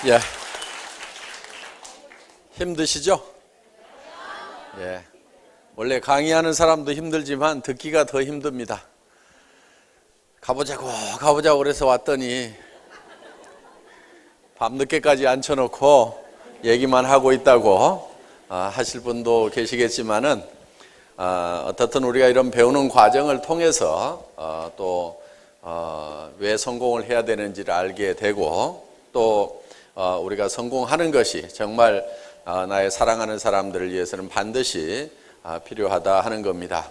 예. 힘드시죠? 예. 원래 강의하는 사람도 힘들지만 듣기가 더 힘듭니다. 가보자고 그래서 왔더니 밤늦게까지 앉혀놓고 얘기만 하고 있다고 하실 분도 계시겠지만은 어떻든 우리가 이런 배우는 과정을 통해서 또 왜 성공을 해야 되는지를 알게 되고 또 우리가 성공하는 것이 정말 나의 사랑하는 사람들을 위해서는 반드시 필요하다 하는 겁니다.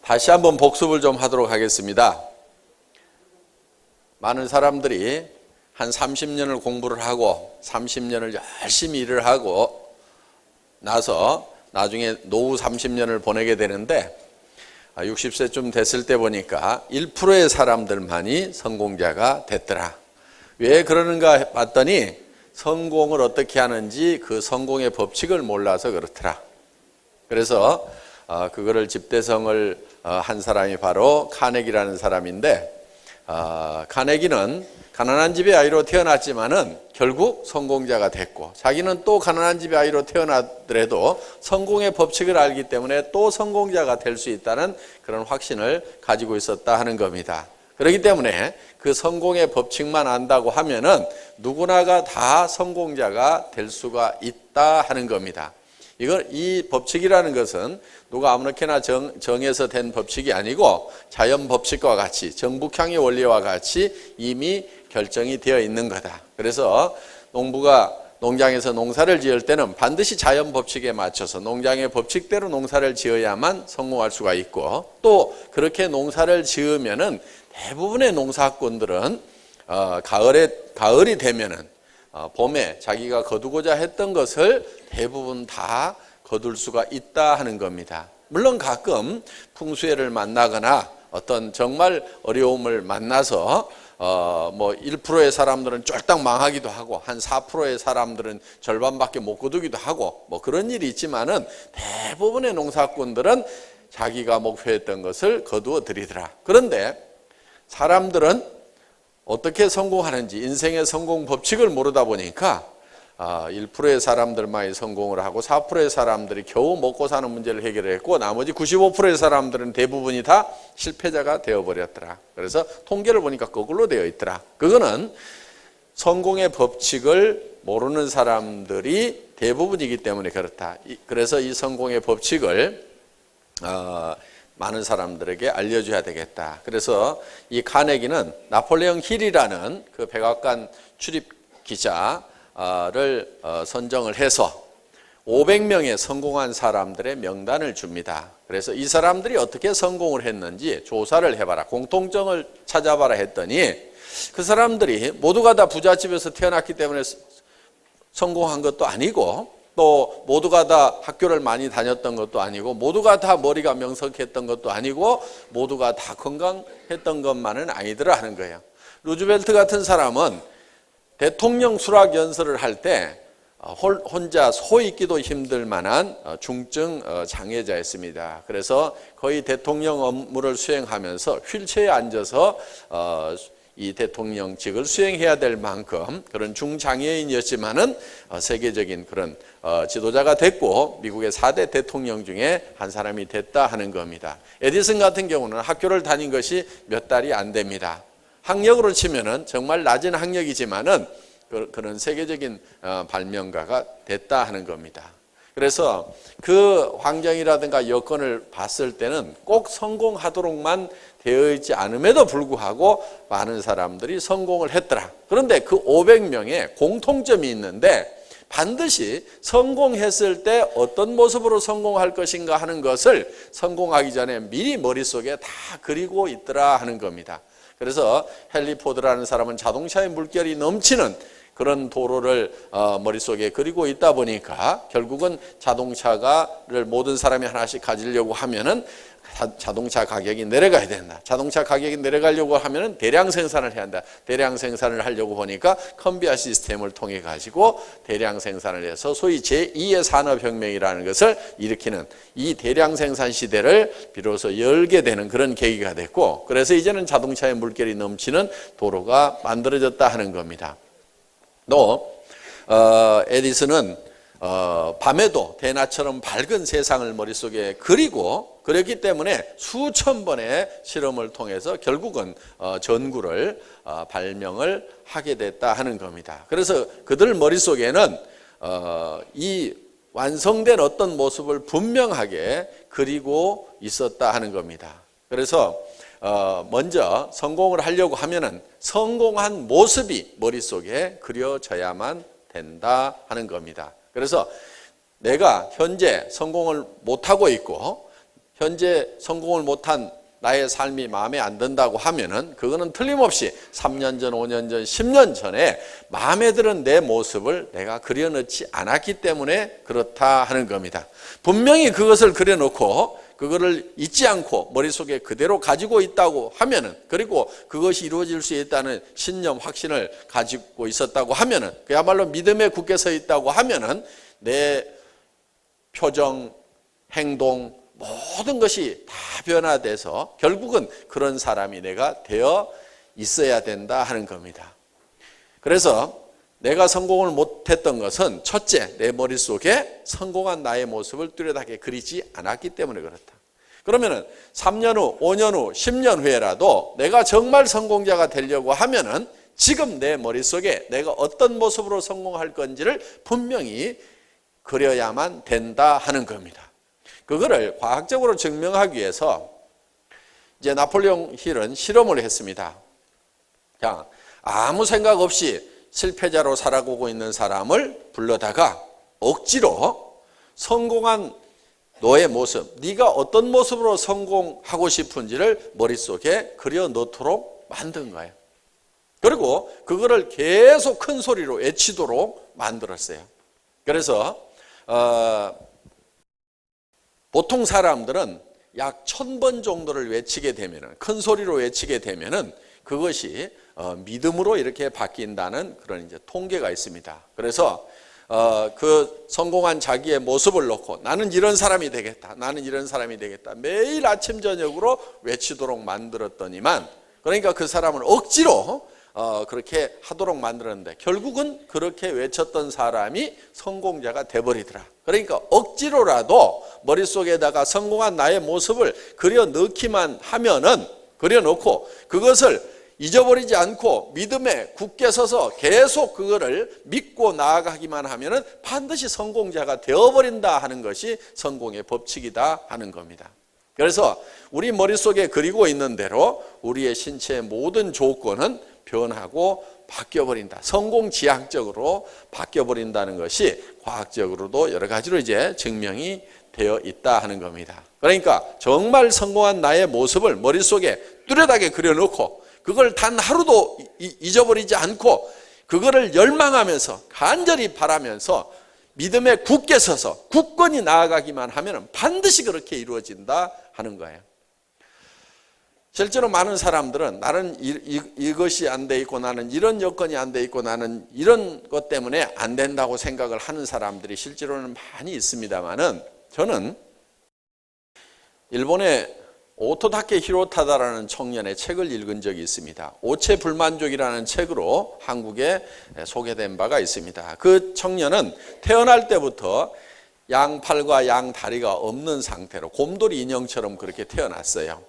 다시 한번 복습을 좀 하도록 하겠습니다. 많은 사람들이 한 30년을 공부를 하고 30년을 열심히 일을 하고 나서 나중에 노후 30년을 보내게 되는데 60세쯤 됐을 때 보니까 1%의 사람들만이 성공자가 됐더라. 왜 그러는가 봤더니 성공을 어떻게 하는지 그 성공의 법칙을 몰라서 그렇더라. 그래서 그거를 집대성을 한 사람이 바로 카네기라는 사람인데 카네기는 가난한 집의 아이로 태어났지만은 결국 성공자가 됐고 자기는 또 가난한 집의 아이로 태어나더라도 성공의 법칙을 알기 때문에 또 성공자가 될 수 있다는 그런 확신을 가지고 있었다 하는 겁니다. 그렇기 때문에 그 성공의 법칙만 안다고 하면은 누구나가 다 성공자가 될 수가 있다 하는 겁니다. 이 법칙이라는 것은 누가 아무렇게나 정해서 된 법칙이 아니고 자연 법칙과 같이 정북향의 원리와 같이 이미 결정이 되어 있는 거다. 그래서 농부가 농장에서 농사를 지을 때는 반드시 자연 법칙에 맞춰서 농장의 법칙대로 농사를 지어야만 성공할 수가 있고 또 그렇게 농사를 지으면은 대부분의 농사꾼들은 가을이 되면은 봄에 자기가 거두고자 했던 것을 대부분 다 거둘 수가 있다 하는 겁니다. 물론 가끔 풍수해를 만나거나 어떤 정말 어려움을 만나서 1%의 사람들은 쫄딱 망하기도 하고 한 4%의 사람들은 절반밖에 못 거두기도 하고 그런 일이 있지만은 대부분의 농사꾼들은 자기가 목표했던 것을 거두어 드리더라. 그런데 사람들은 어떻게 성공하는지 인생의 성공 법칙을 모르다 보니까 1%의 사람들만이 성공을 하고 4%의 사람들이 겨우 먹고 사는 문제를 해결했고 나머지 95%의 사람들은 대부분이 다 실패자가 되어버렸더라. 그래서 통계를 보니까 거꾸로 되어 있더라. 그거는 성공의 법칙을 모르는 사람들이 대부분이기 때문에 그렇다. 그래서 이 성공의 법칙을 많은 사람들에게 알려줘야 되겠다. 그래서 이 카네기는 나폴레옹 힐이라는 그 백악관 출입 기자를 선정을 해서 500명의 성공한 사람들의 명단을 줍니다. 그래서 이 사람들이 어떻게 성공을 했는지 조사를 해봐라. 공통점을 찾아봐라 했더니 그 사람들이 모두가 다 부잣집에서 태어났기 때문에 성공한 것도 아니고 또 모두가 다 학교를 많이 다녔던 것도 아니고 모두가 다 머리가 명석했던 것도 아니고 모두가 다 건강했던 것만은 아니더라 하는 거예요. 루즈벨트 같은 사람은 대통령 수락 연설을 할 때 혼자 서 있기도 힘들 만한 중증 장애자였습니다. 그래서 거의 대통령 업무를 수행하면서 휠체어에 앉아서 이 대통령직을 수행해야 될 만큼 그런 중장애인이었지만은 세계적인 그런 지도자가 됐고 미국의 4대 대통령 중에 한 사람이 됐다 하는 겁니다. 에디슨 같은 경우는 학교를 다닌 것이 몇 달이 안 됩니다. 학력으로 치면은 정말 낮은 학력이지만은 그런 세계적인 발명가가 됐다 하는 겁니다. 그래서 그 환경이라든가 여건을 봤을 때는 꼭 성공하도록만 되어 있지 않음에도 불구하고 많은 사람들이 성공을 했더라. 그런데 그 500명의 공통점이 있는데 반드시 성공했을 때 어떤 모습으로 성공할 것인가 하는 것을 성공하기 전에 미리 머릿속에 다 그리고 있더라 하는 겁니다. 그래서 헨리 포드라는 사람은 자동차의 물결이 넘치는 그런 도로를 머릿속에 그리고 있다 보니까 결국은 자동차를 모든 사람이 하나씩 가지려고 하면은 자동차 가격이 내려가야 된다. 자동차 가격이 내려가려고 하면은 대량 생산을 해야 한다. 대량 생산을 하려고 보니까 컨베이어 시스템을 통해 가지고 대량 생산을 해서 소위 제2의 산업혁명이라는 것을 일으키는 이 대량 생산 시대를 비로소 열게 되는 그런 계기가 됐고, 그래서 이제는 자동차의 물결이 넘치는 도로가 만들어졌다 하는 겁니다. 또 에디슨은 밤에도 대낮처럼 밝은 세상을 머릿속에 그리고 그랬기 때문에 수천 번의 실험을 통해서 결국은 전구를 발명을 하게 됐다 하는 겁니다. 그래서 그들 머릿속에는 이 완성된 어떤 모습을 분명하게 그리고 있었다 하는 겁니다. 그래서 먼저 성공을 하려고 하면은 성공한 모습이 머릿속에 그려져야만 된다 하는 겁니다. 그래서 내가 현재 성공을 못하고 있고 현재 성공을 못한 나의 삶이 마음에 안 든다고 하면은 그거는 틀림없이 3년 전, 5년 전, 10년 전에 마음에 드는 내 모습을 내가 그려놓지 않았기 때문에 그렇다 하는 겁니다. 분명히 그것을 그려놓고 그거를 잊지 않고 머릿속에 그대로 가지고 있다고 하면은, 그리고 그것이 이루어질 수 있다는 신념, 확신을 가지고 있었다고 하면은, 그야말로 믿음에 굳게 서 있다고 하면은 내 표정, 행동, 모든 것이 다 변화돼서 결국은 그런 사람이 내가 되어 있어야 된다 하는 겁니다. 그래서 내가 성공을 못했던 것은 첫째, 내 머릿속에 성공한 나의 모습을 뚜렷하게 그리지 않았기 때문에 그렇다. 그러면은 3년 후, 5년 후, 10년 후에라도 내가 정말 성공자가 되려고 하면은 지금 내 머릿속에 내가 어떤 모습으로 성공할 건지를 분명히 그려야만 된다 하는 겁니다. 그거를 과학적으로 증명하기 위해서 이제 나폴레옹 힐은 실험을 했습니다. 자, 아무 생각 없이 실패자로 살아가고 있는 사람을 불러다가 억지로 성공한 너의 모습, 네가 어떤 모습으로 성공하고 싶은지를 머릿속에 그려 넣도록 만든 거예요. 그리고 그거를 계속 큰 소리로 외치도록 만들었어요. 그래서 보통 사람들은 약 1000번 정도를 외치게 되면은, 큰 소리로 외치게 되면은 그것이 믿음으로 이렇게 바뀐다는 그런 이제 통계가 있습니다. 그래서 그 성공한 자기의 모습을 놓고 나는 이런 사람이 되겠다, 나는 이런 사람이 되겠다, 매일 아침 저녁으로 외치도록 만들었더니만, 그러니까 그 사람을 억지로 그렇게 하도록 만들었는데 결국은 그렇게 외쳤던 사람이 성공자가 돼버리더라. 그러니까 억지로라도 머릿속에다가 성공한 나의 모습을 그려 넣기만 하면은, 그려 놓고 그것을 잊어버리지 않고 믿음에 굳게 서서 계속 그거를 믿고 나아가기만 하면은 반드시 성공자가 되어버린다 하는 것이 성공의 법칙이다 하는 겁니다. 그래서 우리 머릿속에 그리고 있는 대로 우리의 신체의 모든 조건은 변하고 바뀌어버린다. 성공지향적으로 바뀌어버린다는 것이 과학적으로도 여러 가지로 이제 증명이 되어 있다 하는 겁니다. 그러니까 정말 성공한 나의 모습을 머릿속에 뚜렷하게 그려놓고 그걸 단 하루도 잊어버리지 않고 그거를 열망하면서 간절히 바라면서 믿음에 굳게 서서 굳건히 나아가기만 하면 반드시 그렇게 이루어진다 하는 거예요. 실제로 많은 사람들은 나는 이것이 안 돼 있고 나는 이런 여건이 안 돼 있고 나는 이런 것 때문에 안 된다고 생각을 하는 사람들이 실제로는 많이 있습니다만은, 저는 일본의 오토다케 히로타다라는 청년의 책을 읽은 적이 있습니다. 오체불만족이라는 책으로 한국에 소개된 바가 있습니다. 그 청년은 태어날 때부터 양팔과 양다리가 없는 상태로 곰돌이 인형처럼 그렇게 태어났어요.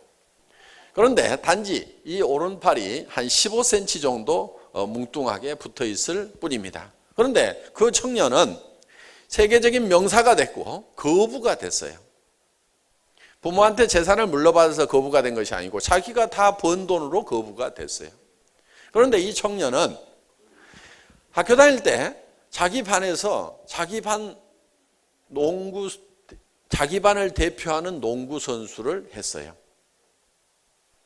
그런데 단지 이 오른팔이 한 15cm 정도 뭉뚱하게 붙어 있을 뿐입니다. 그런데 그 청년은 세계적인 명사가 됐고 거부가 됐어요. 부모한테 재산을 물려받아서 거부가 된 것이 아니고 자기가 다 번 돈으로 거부가 됐어요. 그런데 이 청년은 학교 다닐 때 자기 반에서 자기 반을 대표하는 농구 선수를 했어요.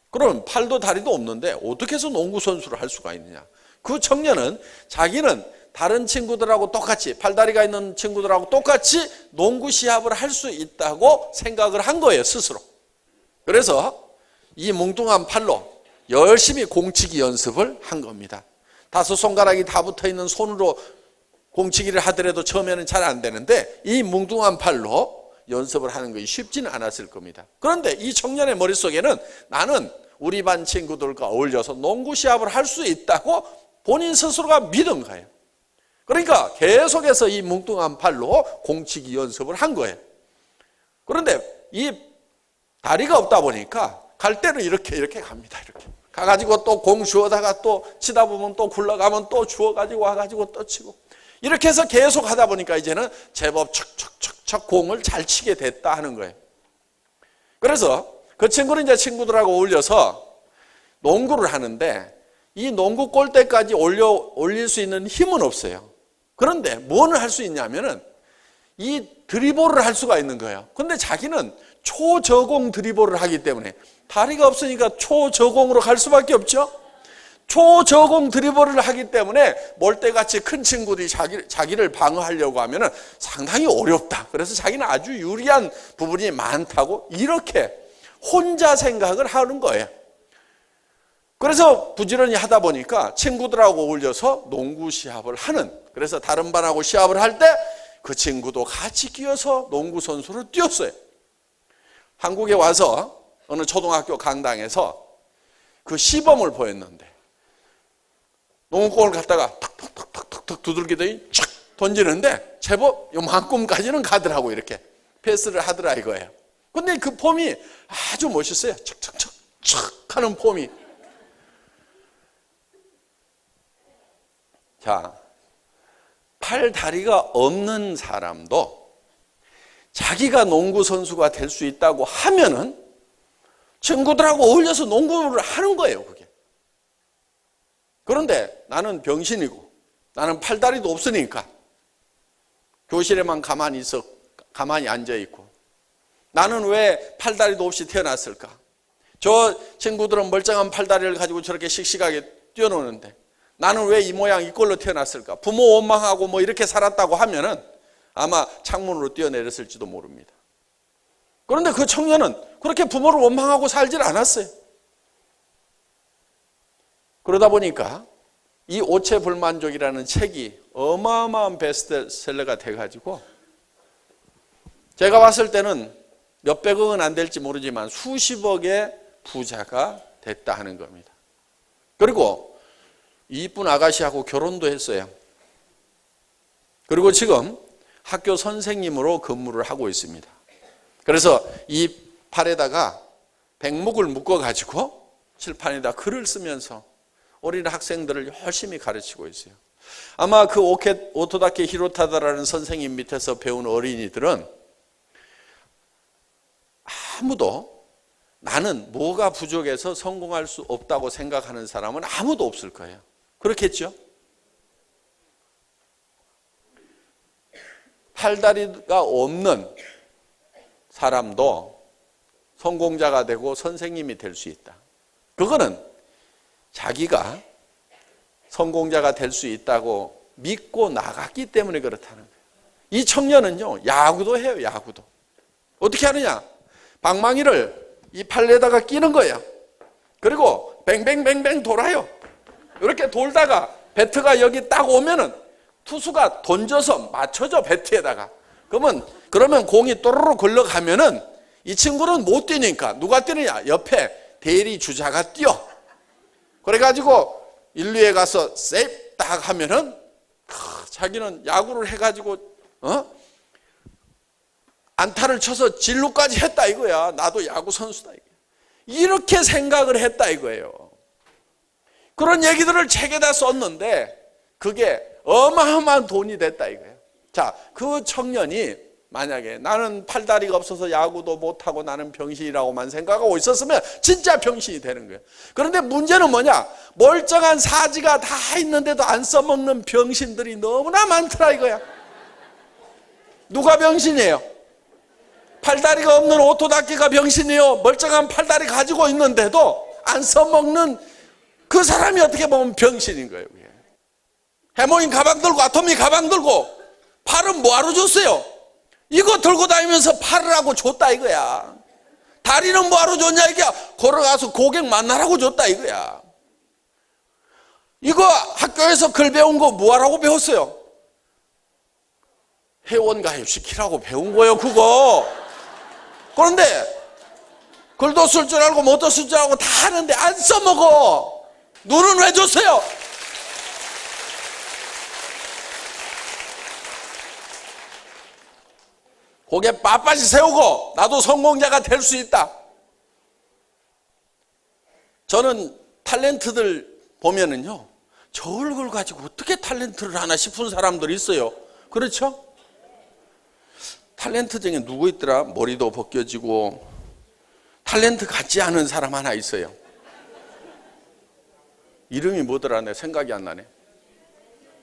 그럼 팔도 다리도 없는데 어떻게 해서 농구 선수를 할 수가 있느냐? 그 청년은 자기는 다른 친구들하고 똑같이, 팔다리가 있는 친구들하고 똑같이 농구 시합을 할 수 있다고 생각을 한 거예요, 스스로. 그래서 이 뭉뚱한 팔로 열심히 공치기 연습을 한 겁니다. 5손가락이 다 붙어 있는 손으로 공치기를 하더라도 처음에는 잘 안 되는데 이 뭉뚱한 팔로 연습을 하는 것이 쉽지는 않았을 겁니다. 그런데 이 청년의 머릿속에는 나는 우리 반 친구들과 어울려서 농구 시합을 할 수 있다고 본인 스스로가 믿은 거예요. 그러니까 계속해서 이 뭉뚱한 팔로 공치기 연습을 한 거예요. 그런데 이 다리가 없다 보니까 갈 때는 이렇게 갑니다. 이렇게 가가지고 또 공 주워다가 또 치다 보면 또 굴러가면 또 주워가지고 와가지고 또 치고, 이렇게 해서 계속 하다 보니까 이제는 제법 척척척척 공을 잘 치게 됐다 하는 거예요. 그래서 그 친구는 이제 친구들하고 어울려서 농구를 하는데 이 농구 골대까지 올릴 수 있는 힘은 없어요. 그런데 뭐를 할 수 있냐면은 이 드리블을 할 수가 있는 거예요. 근데 자기는 초저공 드리블을 하기 때문에 다리가 없으니까 초저공으로 갈 수밖에 없죠. 초저공 드리블을 하기 때문에 몰대같이 큰 친구들이 자기를 방어하려고 하면은 상당히 어렵다. 그래서 자기는 아주 유리한 부분이 많다고 이렇게 혼자 생각을 하는 거예요. 그래서 부지런히 하다 보니까 친구들하고 어울려서 농구 시합을 하는, 그래서 다른 반하고 시합을 할 때 그 친구도 같이 끼어서 농구 선수를 뛰었어요. 한국에 와서 어느 초등학교 강당에서 그 시범을 보였는데 농구공을 갖다가 탁탁탁탁탁 두들기더니 촥 던지는데 제법 요만큼까지는 가더라고. 이렇게 패스를 하더라 이거예요. 근데 그 폼이 아주 멋있어요. 척척척 척 하는 폼이. 자, 팔 다리가 없는 사람도 자기가 농구 선수가 될 수 있다고 하면은 친구들하고 어울려서 농구를 하는 거예요, 그게. 그런데 나는 병신이고 나는 팔다리도 없으니까 교실에만 가만히 앉아 있고, 나는 왜 팔다리도 없이 태어났을까? 저 친구들은 멀쩡한 팔다리를 가지고 저렇게 씩씩하게 뛰어노는데 나는 왜 이 모양 이 꼴로 태어났을까? 부모 원망하고 뭐 이렇게 살았다고 하면은 아마 창문으로 뛰어내렸을지도 모릅니다. 그런데 그 청년은 그렇게 부모를 원망하고 살질 않았어요. 그러다 보니까 이 오체불만족이라는 책이 어마어마한 베스트셀러가 돼가지고 제가 봤을 때는 몇백억은 안 될지 모르지만 수십억의 부자가 됐다 하는 겁니다. 그리고 이쁜 아가씨하고 결혼도 했어요. 그리고 지금 학교 선생님으로 근무를 하고 있습니다. 그래서 이 팔에다가 백목을 묶어가지고 칠판에다 글을 쓰면서 어린 학생들을 열심히 가르치고 있어요. 아마 그 오토다케 히로타다라는 선생님 밑에서 배운 어린이들은 아무도 나는 뭐가 부족해서 성공할 수 없다고 생각하는 사람은 아무도 없을 거예요. 그렇겠죠? 팔다리가 없는 사람도 성공자가 되고 선생님이 될 수 있다. 그거는 자기가 성공자가 될 수 있다고 믿고 나갔기 때문에 그렇다는 거예요. 이 청년은요, 야구도 해요, 야구도. 어떻게 하느냐? 방망이를 이 팔에다가 끼는 거예요. 그리고 뱅뱅뱅뱅 돌아요. 이렇게 돌다가 배트가 여기 딱 오면은 투수가 던져서 맞춰줘, 배트에다가. 그러면 공이 또르르 걸러가면은 이 친구는 못 뛰니까 누가 뛰느냐? 옆에 대리 주자가 뛰어. 그래가지고 1루에 가서 세이프 딱 하면은 자기는 야구를 해가지고 안타를 쳐서 진루까지 했다 이거야. 나도 야구 선수다 이거야. 이렇게 생각을 했다 이거예요. 그런 얘기들을 책에다 썼는데 그게 어마어마한 돈이 됐다 이거예요. 자, 그 청년이 만약에 나는 팔다리가 없어서 야구도 못하고 나는 병신이라고만 생각하고 있었으면 진짜 병신이 되는 거예요. 그런데 문제는 뭐냐? 멀쩡한 사지가 다 있는데도 안 써먹는 병신들이 너무나 많더라 이거야. 누가 병신이에요? 팔다리가 없는 오토다케가 병신이에요. 멀쩡한 팔다리 가지고 있는데도 안 써먹는 그 사람이 어떻게 보면 병신인 거예요. 해모인 가방 들고 아토미 가방 들고 팔은 뭐하러 줬어요? 이거 들고 다니면서 팔을 하고 줬다 이거야. 다리는 뭐하러 줬냐 이게 걸어가서 고객 만나라고 줬다 이거야. 이거 학교에서 글 배운 거 뭐하라고 배웠어요? 회원 가입시키라고 배운 거예요 그거. 그런데 글도 쓸 줄 알고 못도 쓸 줄 알고 다 하는데 안 써먹어. 눈은 왜 줬어요? 고개 빳빳이 세우고 나도 성공자가 될 수 있다. 저는 탤런트들 보면은요, 저 얼굴 가지고 어떻게 탤런트를 하나 싶은 사람들이 있어요. 그렇죠? 탤런트 중에 누구 있더라? 머리도 벗겨지고 탤런트 같지 않은 사람 하나 있어요. 이름이 뭐더라? 내 생각이 안 나네.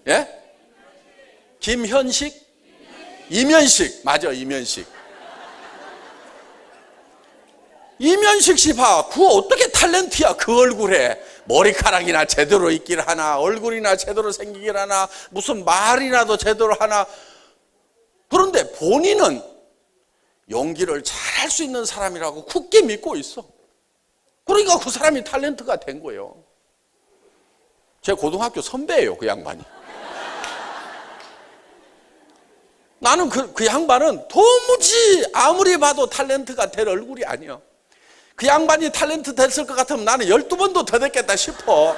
예? 김현식? 이면식. 맞아, 이면식. 이면식 씨 봐. 그 어떻게 탤런트야, 그 얼굴에. 머리카락이나 제대로 있길 하나, 얼굴이나 제대로 생기길 하나, 무슨 말이라도 제대로 하나. 그런데 본인은 연기를 잘할 수 있는 사람이라고 굳게 믿고 있어. 그러니까 그 사람이 탤런트가 된 거예요. 제 고등학교 선배예요, 그 양반이. 나는 그 양반은 도무지 아무리 봐도 탤런트가 될 얼굴이 아니야. 그 양반이 탤런트 됐을 것 같으면 나는 12번도 더 됐겠다 싶어.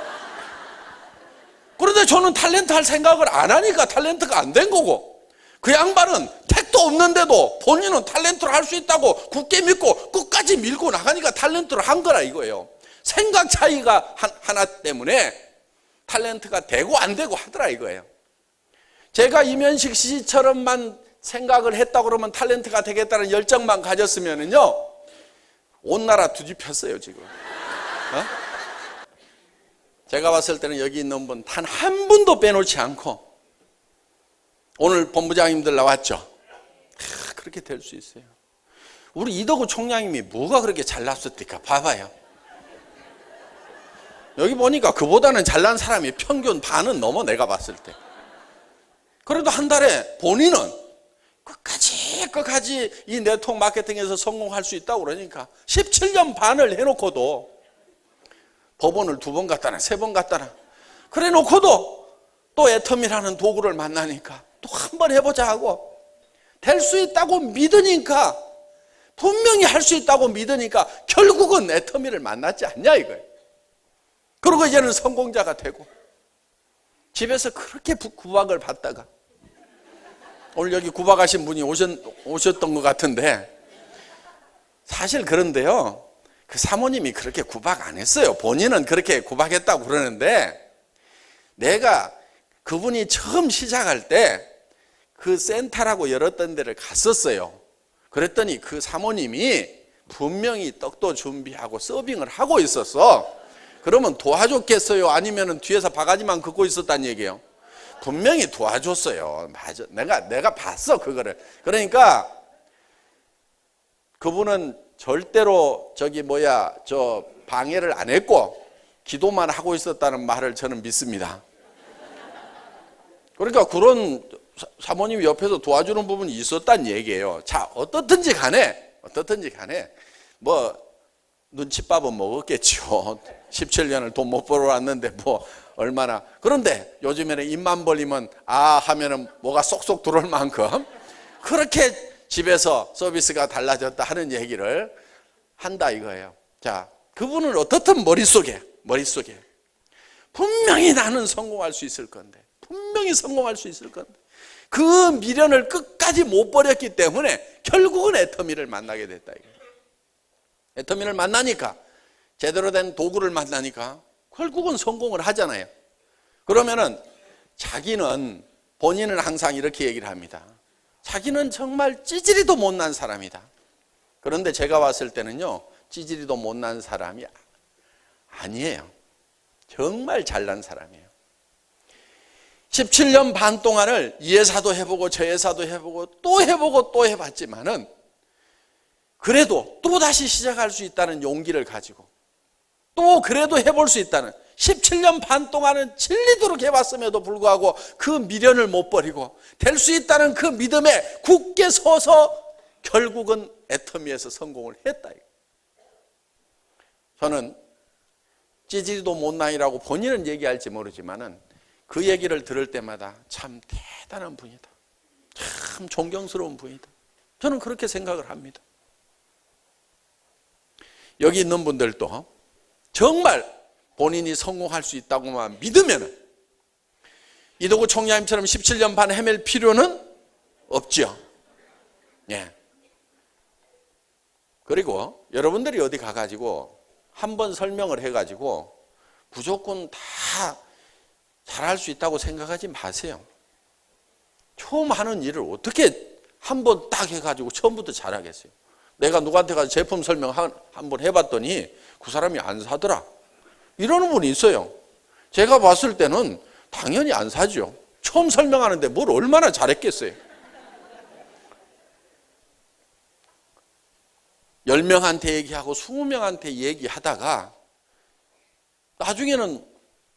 그런데 저는 탤런트 할 생각을 안 하니까 탤런트가 안 된 거고, 그 양반은 택도 없는데도 본인은 탤런트를 할 수 있다고 굳게 믿고 끝까지 밀고 나가니까 탤런트를 한 거라 이거예요. 생각 차이가 하나 때문에 탤런트가 되고 안 되고 하더라 이거예요. 제가 이면식 씨처럼만 생각을 했다고 그러면 탤런트가 되겠다는 열정만 가졌으면은요, 온 나라 뒤집혔어요 지금. 제가 봤을 때는 여기 있는 분 단 한 분도 빼놓지 않고, 오늘 본부장님들 나왔죠. 그렇게 될 수 있어요. 우리 이덕우 총장님이 뭐가 그렇게 잘났었을까 봐봐요. 여기 보니까 그보다는 잘난 사람이 평균 반은 넘어, 내가 봤을 때. 그래도 한 달에 본인은 끝까지 이 네트워크 마케팅에서 성공할 수 있다고 그러니까 17년 반을 해놓고도 법원을 2번 갔다나 3번 갔다나 그래 놓고도 또 애텀이라는 도구를 만나니까 또 한 번 해보자 하고 될 수 있다고 믿으니까, 분명히 할 수 있다고 믿으니까 결국은 애터미를 만났지 않냐 이거예요. 그리고 이제는 성공자가 되고, 집에서 그렇게 구박을 받다가 오늘 여기 구박하신 분이 오셨던 것 같은데, 사실 그런데요, 그 사모님이 그렇게 구박 안 했어요. 본인은 그렇게 구박했다고 그러는데, 내가 그분이 처음 시작할 때 그 센터라고 열었던 데를 갔었어요. 그랬더니 그 사모님이 분명히 떡도 준비하고 서빙을 하고 있었어. 그러면 도와줬겠어요? 아니면 뒤에서 바가지만 긋고 있었단 얘기예요? 분명히 도와줬어요. 맞아. 내가 봤어, 그거를. 그러니까 그분은 절대로 저 방해를 안 했고 기도만 하고 있었다는 말을 저는 믿습니다. 그러니까 그런 사모님이 옆에서 도와주는 부분이 있었단 얘기예요. 자, 어떻든지 간에 뭐 눈칫밥은 먹었겠죠. 17년을 돈 못 벌어 왔는데 뭐 얼마나. 그런데 요즘에는 입만 벌리면 아 하면은 뭐가 쏙쏙 들어올 만큼 그렇게 집에서 서비스가 달라졌다 하는 얘기를 한다 이거예요. 자, 그분은 어떻든 머릿속에 분명히 나는 성공할 수 있을 건데, 분명히 성공할 수 있을 건데, 그 미련을 끝까지 못 버렸기 때문에 결국은 애터미를 만나게 됐다 이거예요. 애터미를 만나니까, 제대로 된 도구를 만나니까 결국은 성공을 하잖아요. 그러면은 본인은 항상 이렇게 얘기를 합니다. 자기는 정말 찌질이도 못난 사람이다. 그런데 제가 봤을 때는요, 찌질이도 못난 사람이 아니에요. 정말 잘난 사람이에요. 17년 반 동안을 이 회사도 해보고 저 회사도 해보고 또 해보고 또 해봤지만은 그래도 또 다시 시작할 수 있다는 용기를 가지고 또 그래도 해볼 수 있다는, 17년 반 동안은 질리도록 해봤음에도 불구하고 그 미련을 못 버리고 될 수 있다는 그 믿음에 굳게 서서 결국은 애터미에서 성공을 했다. 저는 찌질이도 못난이라고 본인은 얘기할지 모르지만은 그 얘기를 들을 때마다 참 대단한 분이다, 참 존경스러운 분이다, 저는 그렇게 생각을 합니다. 여기 있는 분들도 정말 본인이 성공할 수 있다고만 믿으면 이덕우 총장님처럼 17년 반 헤맬 필요는 없죠. 예. 그리고 여러분들이 어디 가가지고 한번 설명을 해가지고 무조건 다 잘할 수 있다고 생각하지 마세요. 처음 하는 일을 어떻게 한번 딱 해가지고 처음부터 잘하겠어요. 내가 누구한테 가서 제품 설명 한번 해봤더니 그 사람이 안 사더라, 이러는 분이 있어요. 제가 봤을 때는 당연히 안 사죠. 처음 설명하는데 뭘 얼마나 잘했겠어요. 10명한테 얘기하고 20명한테 얘기하다가 나중에는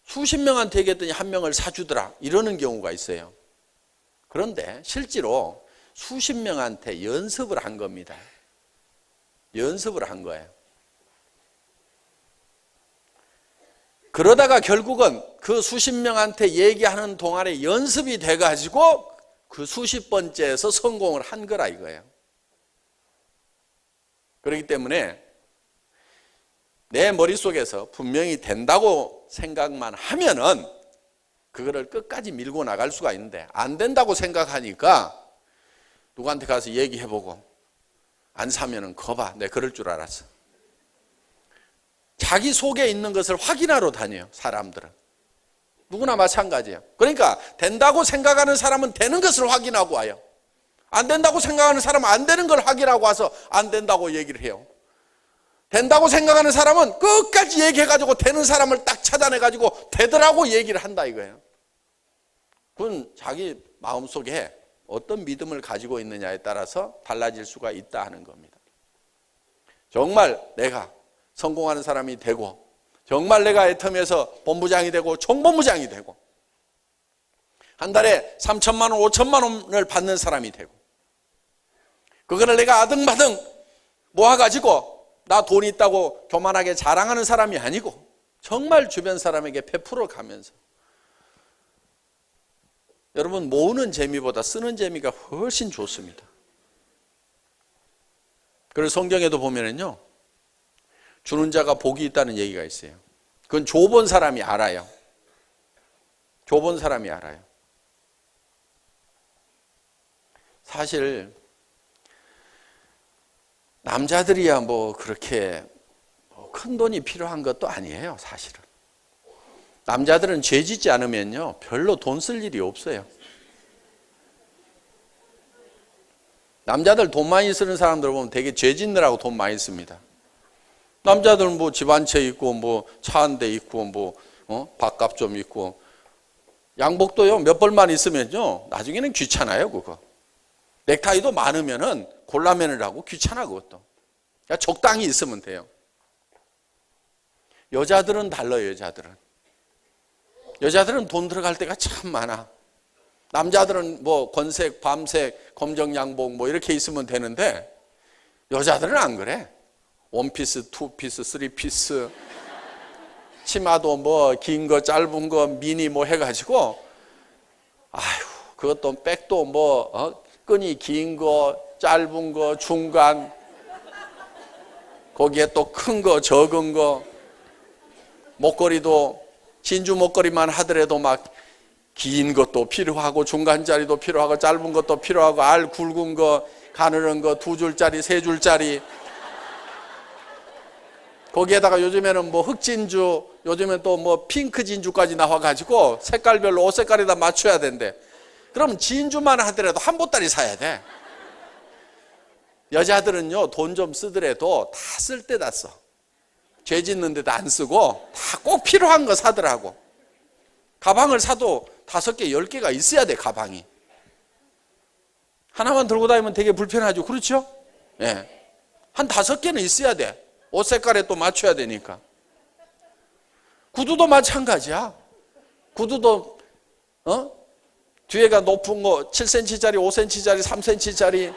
수십 명한테 얘기했더니 한 명을 사주더라, 이러는 경우가 있어요. 그런데 실제로 수십 명한테 연습을 한 겁니다. 연습을 한 거예요. 그러다가 결국은 그 수십 명한테 얘기하는 동안에 연습이 돼가지고 그 수십 번째에서 성공을 한 거라 이거예요. 그렇기 때문에 내 머릿속에서 분명히 된다고 생각만 하면은 그거를 끝까지 밀고 나갈 수가 있는데, 안 된다고 생각하니까 누구한테 가서 얘기해보고 안 사면은 거봐, 내가 그럴 줄 알았어. 자기 속에 있는 것을 확인하러 다녀요, 사람들은. 누구나 마찬가지예요. 그러니까 된다고 생각하는 사람은 되는 것을 확인하고 와요. 안 된다고 생각하는 사람은 안 되는 걸 확인하고 와서 안 된다고 얘기를 해요. 된다고 생각하는 사람은 끝까지 얘기해가지고 되는 사람을 딱 찾아내가지고 되더라고 얘기를 한다 이거예요. 그건 자기 마음속에 어떤 믿음을 가지고 있느냐에 따라서 달라질 수가 있다 하는 겁니다. 정말 내가 성공하는 사람이 되고, 정말 내가 애텀에서 본부장이 되고 총본부장이 되고, 한 달에 3천만 원, 5천만 원을 받는 사람이 되고, 그거를 내가 아등바등 모아가지고 나 돈 있다고 교만하게 자랑하는 사람이 아니고 정말 주변 사람에게 베풀어 가면서, 여러분 모으는 재미보다 쓰는 재미가 훨씬 좋습니다. 그래서 성경에도 보면은요, 주는 자가 복이 있다는 얘기가 있어요. 그건 줘본 사람이 알아요. 줘본 사람이 알아요. 사실 남자들이야 뭐 그렇게 큰 돈이 필요한 것도 아니에요. 사실은 남자들은 죄 짓지 않으면요 별로 돈 쓸 일이 없어요. 남자들 돈 많이 쓰는 사람들 보면 되게 죄 짓느라고 돈 많이 씁니다. 남자들은 뭐 집 한 채 있고 뭐 차 한 대 있고 뭐 밥값 좀 있고, 양복도요 몇 벌만 있으면요 나중에는 귀찮아요. 그거 넥타이도 많으면은 골라매느라고 귀찮아. 그것도 그냥 적당히 있으면 돼요. 여자들은 달라요. 여자들은 돈 들어갈 때가 참 많아. 남자들은 뭐 건색, 밤색, 검정 양복 뭐 이렇게 있으면 되는데 여자들은 안 그래. 원피스, 투피스, 쓰리피스, 치마도 뭐 긴 거, 짧은 거, 미니 뭐 해가지고, 아휴, 그것도 백도 뭐 끈이 긴 거, 짧은 거, 중간, 거기에 또 큰 거, 적은 거, 목걸이도 진주 목걸이만 하더라도 막 긴 것도 필요하고 중간짜리도 필요하고 짧은 것도 필요하고 알 굵은 거, 가느른 거 2줄짜리, 3줄짜리, 거기에다가 요즘에는 뭐 흑진주, 요즘엔 또 뭐 핑크 진주까지 나와가지고 색깔별로 옷 색깔에다 맞춰야 된대. 그럼 진주만 하더라도 한 보따리 사야 돼. 여자들은요 돈 좀 쓰더라도 다 쓸 때다 써. 죄 짓는 데도 안 쓰고 다 꼭 필요한 거 사더라고. 가방을 사도 5개, 10개가 있어야 돼. 가방이 하나만 들고 다니면 되게 불편하죠. 그렇죠? 예. 한 5개는 있어야 돼. 옷 색깔에 또 맞춰야 되니까. 구두도 마찬가지야. 구두도 뒤에가 높은 거 7cm짜리, 5cm짜리, 3cm짜리,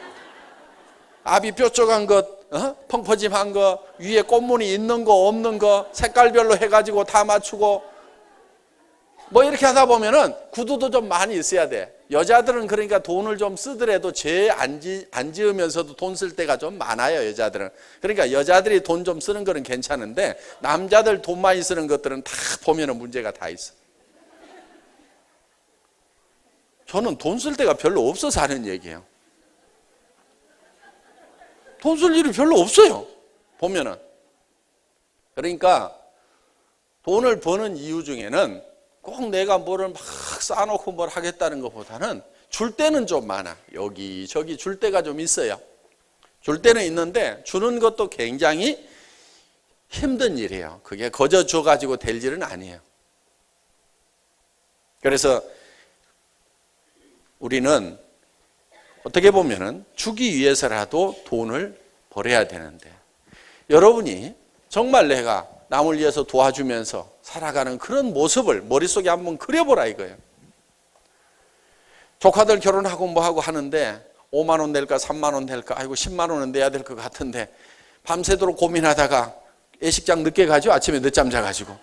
앞이 뾰족한 것, 펑퍼짐한 거, 위에 꽃무늬 있는 거 없는 거 색깔별로 해가지고 다 맞추고 뭐 이렇게 하다 보면은 구두도 좀 많이 있어야 돼. 여자들은 그러니까 돈을 좀 쓰더라도 죄 안 지으면서도 돈 쓸 때가 좀 많아요. 여자들은. 그러니까 여자들이 돈 좀 쓰는 거는 괜찮은데 남자들 돈 많이 쓰는 것들은 다 보면은 문제가 다 있어. 저는 돈 쓸 데가 별로 없어서 하는 얘기예요. 돈 쓸 일이 별로 없어요. 보면은. 그러니까 돈을 버는 이유 중에는 꼭 내가 뭐를 막 쌓아놓고 뭘 하겠다는 것보다는 줄 때는 좀 많아. 여기저기 줄 때가 좀 있어요. 줄 때는 있는데 주는 것도 굉장히 힘든 일이에요. 그게 거저 줘가지고 될 일은 아니에요. 그래서 우리는 어떻게 보면은 주기 위해서라도 돈을 벌어야 되는데, 여러분이 정말 내가 남을 위해서 도와주면서 살아가는 그런 모습을 머릿속에 한번 그려보라 이거예요. 조카들 결혼하고 뭐하고 하는데 5만 원 낼까 3만 원 낼까, 아이고 10만 원은 내야 될 것 같은데 밤새도록 고민하다가 예식장 늦게 가죠. 아침에 늦잠 자가지고.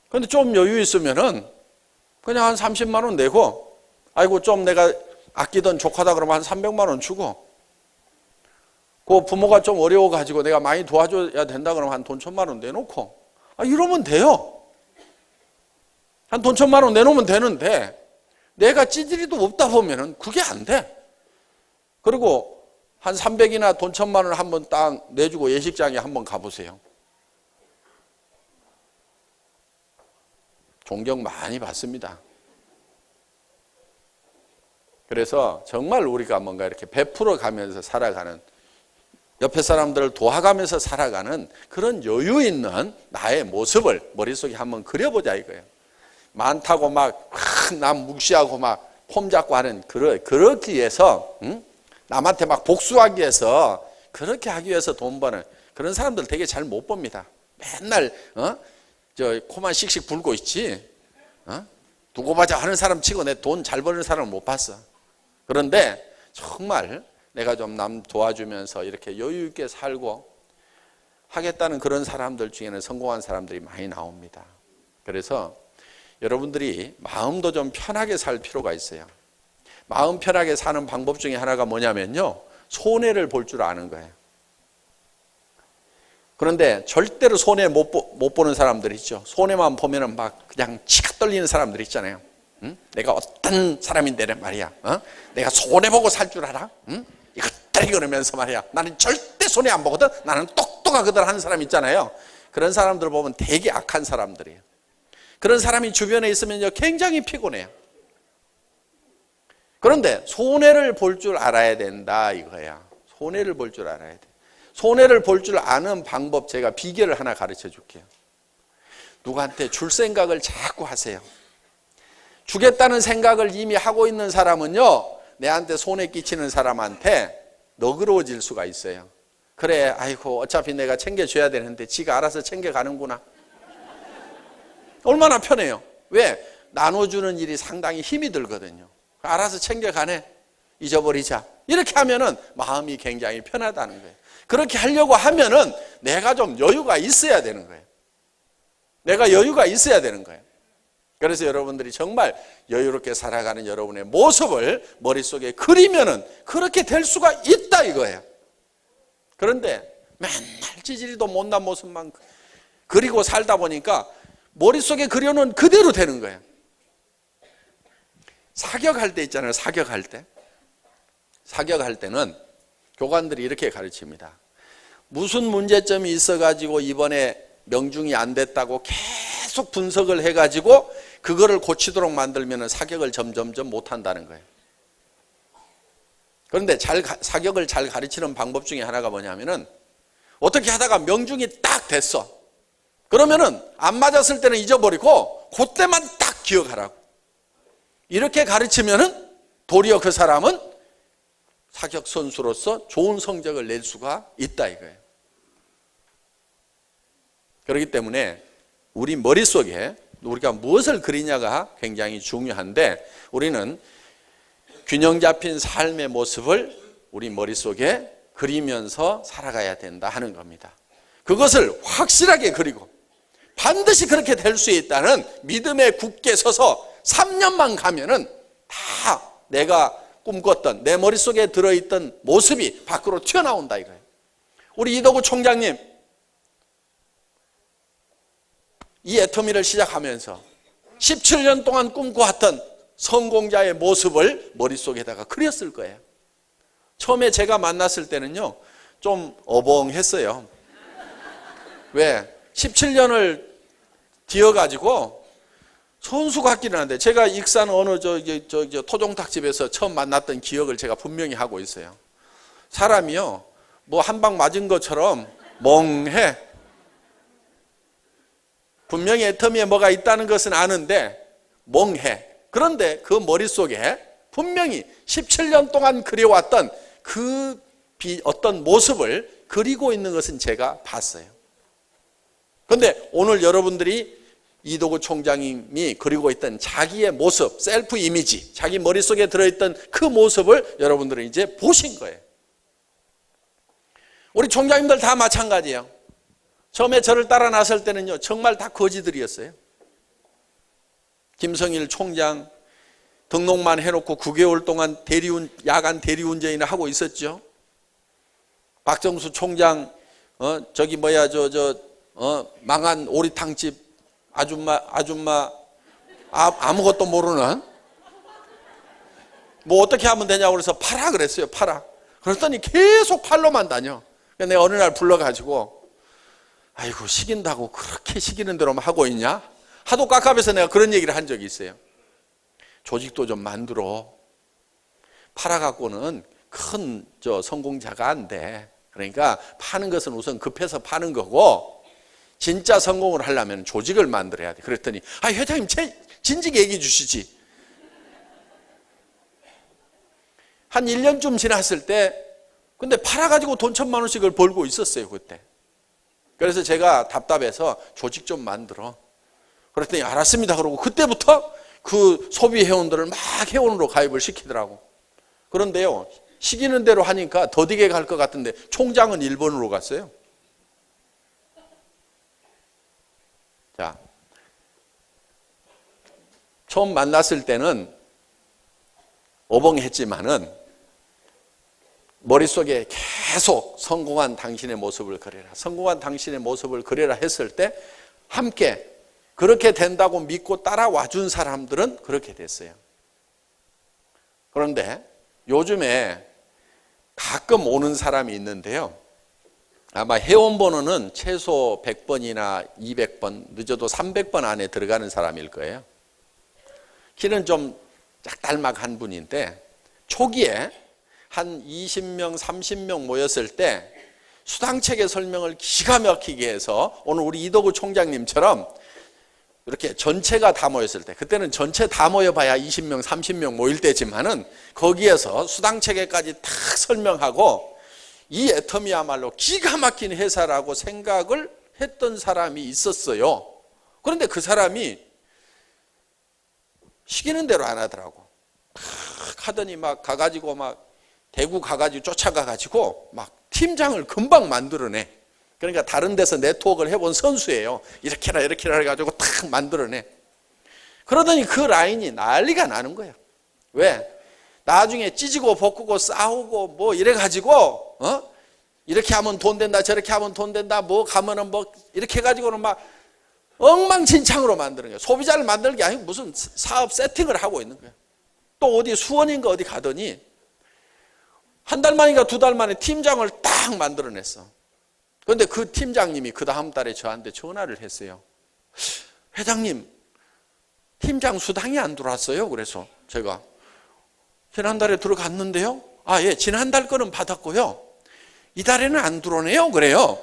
근데 좀 여유 있으면은 그냥 한 30만 원 내고, 아이고 좀 내가 아끼던 조카다 그러면 한 300만 원 주고, 그 부모가 좀 어려워가지고 내가 많이 도와줘야 된다 그러면 한 돈 1,000만 원 내놓고, 이러면 돼요. 한 돈 1,000만 원 내놓으면 되는데, 내가 찌질이도 없다 보면은 그게 안 돼. 그리고 한 300이나 돈 1,000만 원을 한번 딱 내주고 예식장에 한번 가보세요. 존경 많이 받습니다. 그래서 정말 우리가 뭔가 이렇게 베풀어 가면서 살아가는, 옆에 사람들을 도와가면서 살아가는 그런 여유 있는 나의 모습을 머릿속에 한번 그려보자 이거예요. 많다고 막 남 무시하고 막 폼 잡고 하는, 그렇기 위해서, 남한테 막 복수하기 위해서, 그렇게 하기 위해서 돈 버는 그런 사람들 되게 잘 못 봅니다. 맨날 저 코만 씩씩 불고 있지, 두고 보자 하는 사람 치고 내 돈 잘 버는 사람을 못 봤어. 그런데 정말 내가 좀 남 도와주면서 이렇게 여유 있게 살고 하겠다는 그런 사람들 중에는 성공한 사람들이 많이 나옵니다. 그래서 여러분들이 마음도 좀 편하게 살 필요가 있어요. 마음 편하게 사는 방법 중에 하나가 뭐냐면요, 손해를 볼 줄 아는 거예요. 그런데 절대로 손해 못 보는 사람들 있죠. 손해만 보면은 막 그냥 치가 떨리는 사람들 있잖아요. 내가 어떤 사람인데 말이야, 내가 손해 보고 살 줄 알아? 이것들이 그러면서 말이야, 나는 절대 손해 안 보거든, 나는 똑똑하거든 하는 사람 있잖아요. 그런 사람들 보면 되게 악한 사람들이에요. 그런 사람이 주변에 있으면요 굉장히 피곤해요. 그런데 손해를 볼 줄 알아야 된다 이거야. 손해를 볼 줄 알아야 돼. 손해를 볼 줄 아는 방법, 제가 비결을 하나 가르쳐 줄게요. 누구한테 줄 생각을 자꾸 하세요. 주겠다는 생각을 이미 하고 있는 사람은요, 내한테 손해 끼치는 사람한테 너그러워질 수가 있어요. 그래, 아이고 어차피 내가 챙겨줘야 되는데 지가 알아서 챙겨가는구나. 얼마나 편해요. 왜? 나눠주는 일이 상당히 힘이 들거든요. 알아서 챙겨가네, 잊어버리자, 이렇게 하면은 마음이 굉장히 편하다는 거예요. 그렇게 하려고 하면은 내가 좀 여유가 있어야 되는 거예요. 내가 여유가 있어야 되는 거예요. 그래서 여러분들이 정말 여유롭게 살아가는 여러분의 모습을 머릿속에 그리면은 그렇게 될 수가 있다 이거예요. 그런데 맨날 찌질이도 못난 모습만 그리고 살다 보니까 머릿속에 그려놓은 그대로 되는 거예요. 사격할 때 있잖아요. 사격할 때. 사격할 때는 교관들이 이렇게 가르칩니다. 무슨 문제점이 있어가지고 이번에 명중이 안 됐다고 계속 분석을 해가지고 그거를 고치도록 만들면 사격을 점점점 못한다는 거예요. 그런데 사격을 잘 가르치는 방법 중에 하나가 뭐냐면은, 어떻게 하다가 명중이 딱 됐어. 그러면은 안 맞았을 때는 잊어버리고 그때만 딱 기억하라고. 이렇게 가르치면은 도리어 그 사람은 사격 선수로서 좋은 성적을 낼 수가 있다 이거예요. 그렇기 때문에 우리 머릿속에 우리가 무엇을 그리냐가 굉장히 중요한데, 우리는 균형 잡힌 삶의 모습을 우리 머릿속에 그리면서 살아가야 된다 하는 겁니다. 그것을 확실하게 그리고 반드시 그렇게 될 수 있다는 믿음에 굳게 서서 3년만 가면은 다 내가 꿈꿨던, 내 머릿속에 들어있던 모습이 밖으로 튀어나온다 이거예요. 우리 이덕우 총장님, 이 애터미를 시작하면서 17년 동안 꿈꿔왔던 성공자의 모습을 머릿속에다가 그렸을 거예요. 처음에 제가 만났을 때는요, 좀 어벙했어요. 왜? 17년을 뒤어가지고 손수 같기는 한데, 제가 익산 어느 저 토종닭집에서 처음 만났던 기억을 제가 분명히 하고 있어요. 사람이요, 뭐 한 방 맞은 것처럼 멍해. 분명히 애터미에 뭐가 있다는 것은 아는데 멍해. 그런데 그 머릿속에 분명히 17년 동안 그려왔던 그 어떤 모습을 그리고 있는 것은 제가 봤어요. 그런데 오늘 여러분들이 이도구 총장님이 그리고 있던 자기의 모습, 셀프 이미지, 자기 머릿속에 들어있던 그 모습을 여러분들은 이제 보신 거예요. 우리 총장님들 다 마찬가지예요. 처음에 저를 따라 나설 때는요, 정말 다 거지들이었어요. 김성일 총장 등록만 해놓고 9개월 동안 야간 대리운전이나 하고 있었죠. 박정수 총장, 망한 오리탕집 아줌마, 아무것도 모르는, 뭐 어떻게 하면 되냐고 그래서 팔아 그랬어요, 팔아. 그랬더니 계속 팔로만 다녀. 내가 어느 날 불러가지고, 아이고, 시킨다고 그렇게 시키는 대로만 하고 있냐? 하도 깝깝해서 내가 그런 얘기를 한 적이 있어요. 조직도 좀 만들어. 팔아갖고는 큰 성공자가 안 돼. 그러니까 파는 것은 우선 급해서 파는 거고, 진짜 성공을 하려면 조직을 만들어야 돼. 그랬더니, 회장님, 진즉 얘기해 주시지. 한 1년쯤 지났을 때, 근데 팔아가지고 돈 1,000만 원씩을 벌고 있었어요, 그때. 그래서 제가 답답해서 조직 좀 만들어. 그랬더니 알았습니다. 그러고 그때부터 그 소비 회원들을 막 회원으로 가입을 시키더라고. 그런데요, 시키는 대로 하니까 더디게 갈 것 같은데 총장은 일본으로 갔어요. 자, 처음 만났을 때는 어벙했지만은 머릿속에 계속 성공한 당신의 모습을 그려라, 성공한 당신의 모습을 그려라 했을 때 함께 그렇게 된다고 믿고 따라와 준 사람들은 그렇게 됐어요. 그런데 요즘에 가끔 오는 사람이 있는데요, 아마 회원번호는 최소 100번이나 200번, 늦어도 300번 안에 들어가는 사람일 거예요. 키는 좀 짝달막한 분인데, 초기에 한 20명, 30명 모였을 때 수당체계 설명을 기가 막히게 해서 오늘 우리 이도구 총장님처럼 이렇게 전체가 다 모였을 때, 그때는 전체 다 모여봐야 20명, 30명 모일 때지만은 거기에서 수당체계까지 탁 설명하고 이 애터미야말로 기가 막힌 회사라고 생각을 했던 사람이 있었어요. 그런데 그 사람이 시키는 대로 안 하더라고. 하더니 막 가가지고 막 대구 가가지고 쫓아가가지고 막 팀장을 금방 만들어내. 그러니까 다른 데서 네트워크를 해본 선수예요. 이렇게라 이렇게라 해가지고 탁 만들어내. 그러더니 그 라인이 난리가 나는 거예요. 왜? 나중에 찢고 볶고 싸우고 뭐 이래가지고 이렇게 하면 돈 된다, 저렇게 하면 돈 된다, 뭐 가면은 뭐 이렇게 해가지고는 막 엉망진창으로 만드는 거예요. 소비자를 만드는 게 아니고 무슨 사업 세팅을 하고 있는 거예요. 또 어디 수원인가 어디 가더니 한 달 만인가 2달 만에 팀장을 딱 만들어냈어. 그런데 그 팀장님이 그 다음 달에 저한테 전화를 했어요. 회장님, 팀장 수당이 안 들어왔어요. 그래서 제가 지난달에 들어갔는데요. 예, 지난달 거는 받았고요. 이달에는 안 들어오네요. 그래요.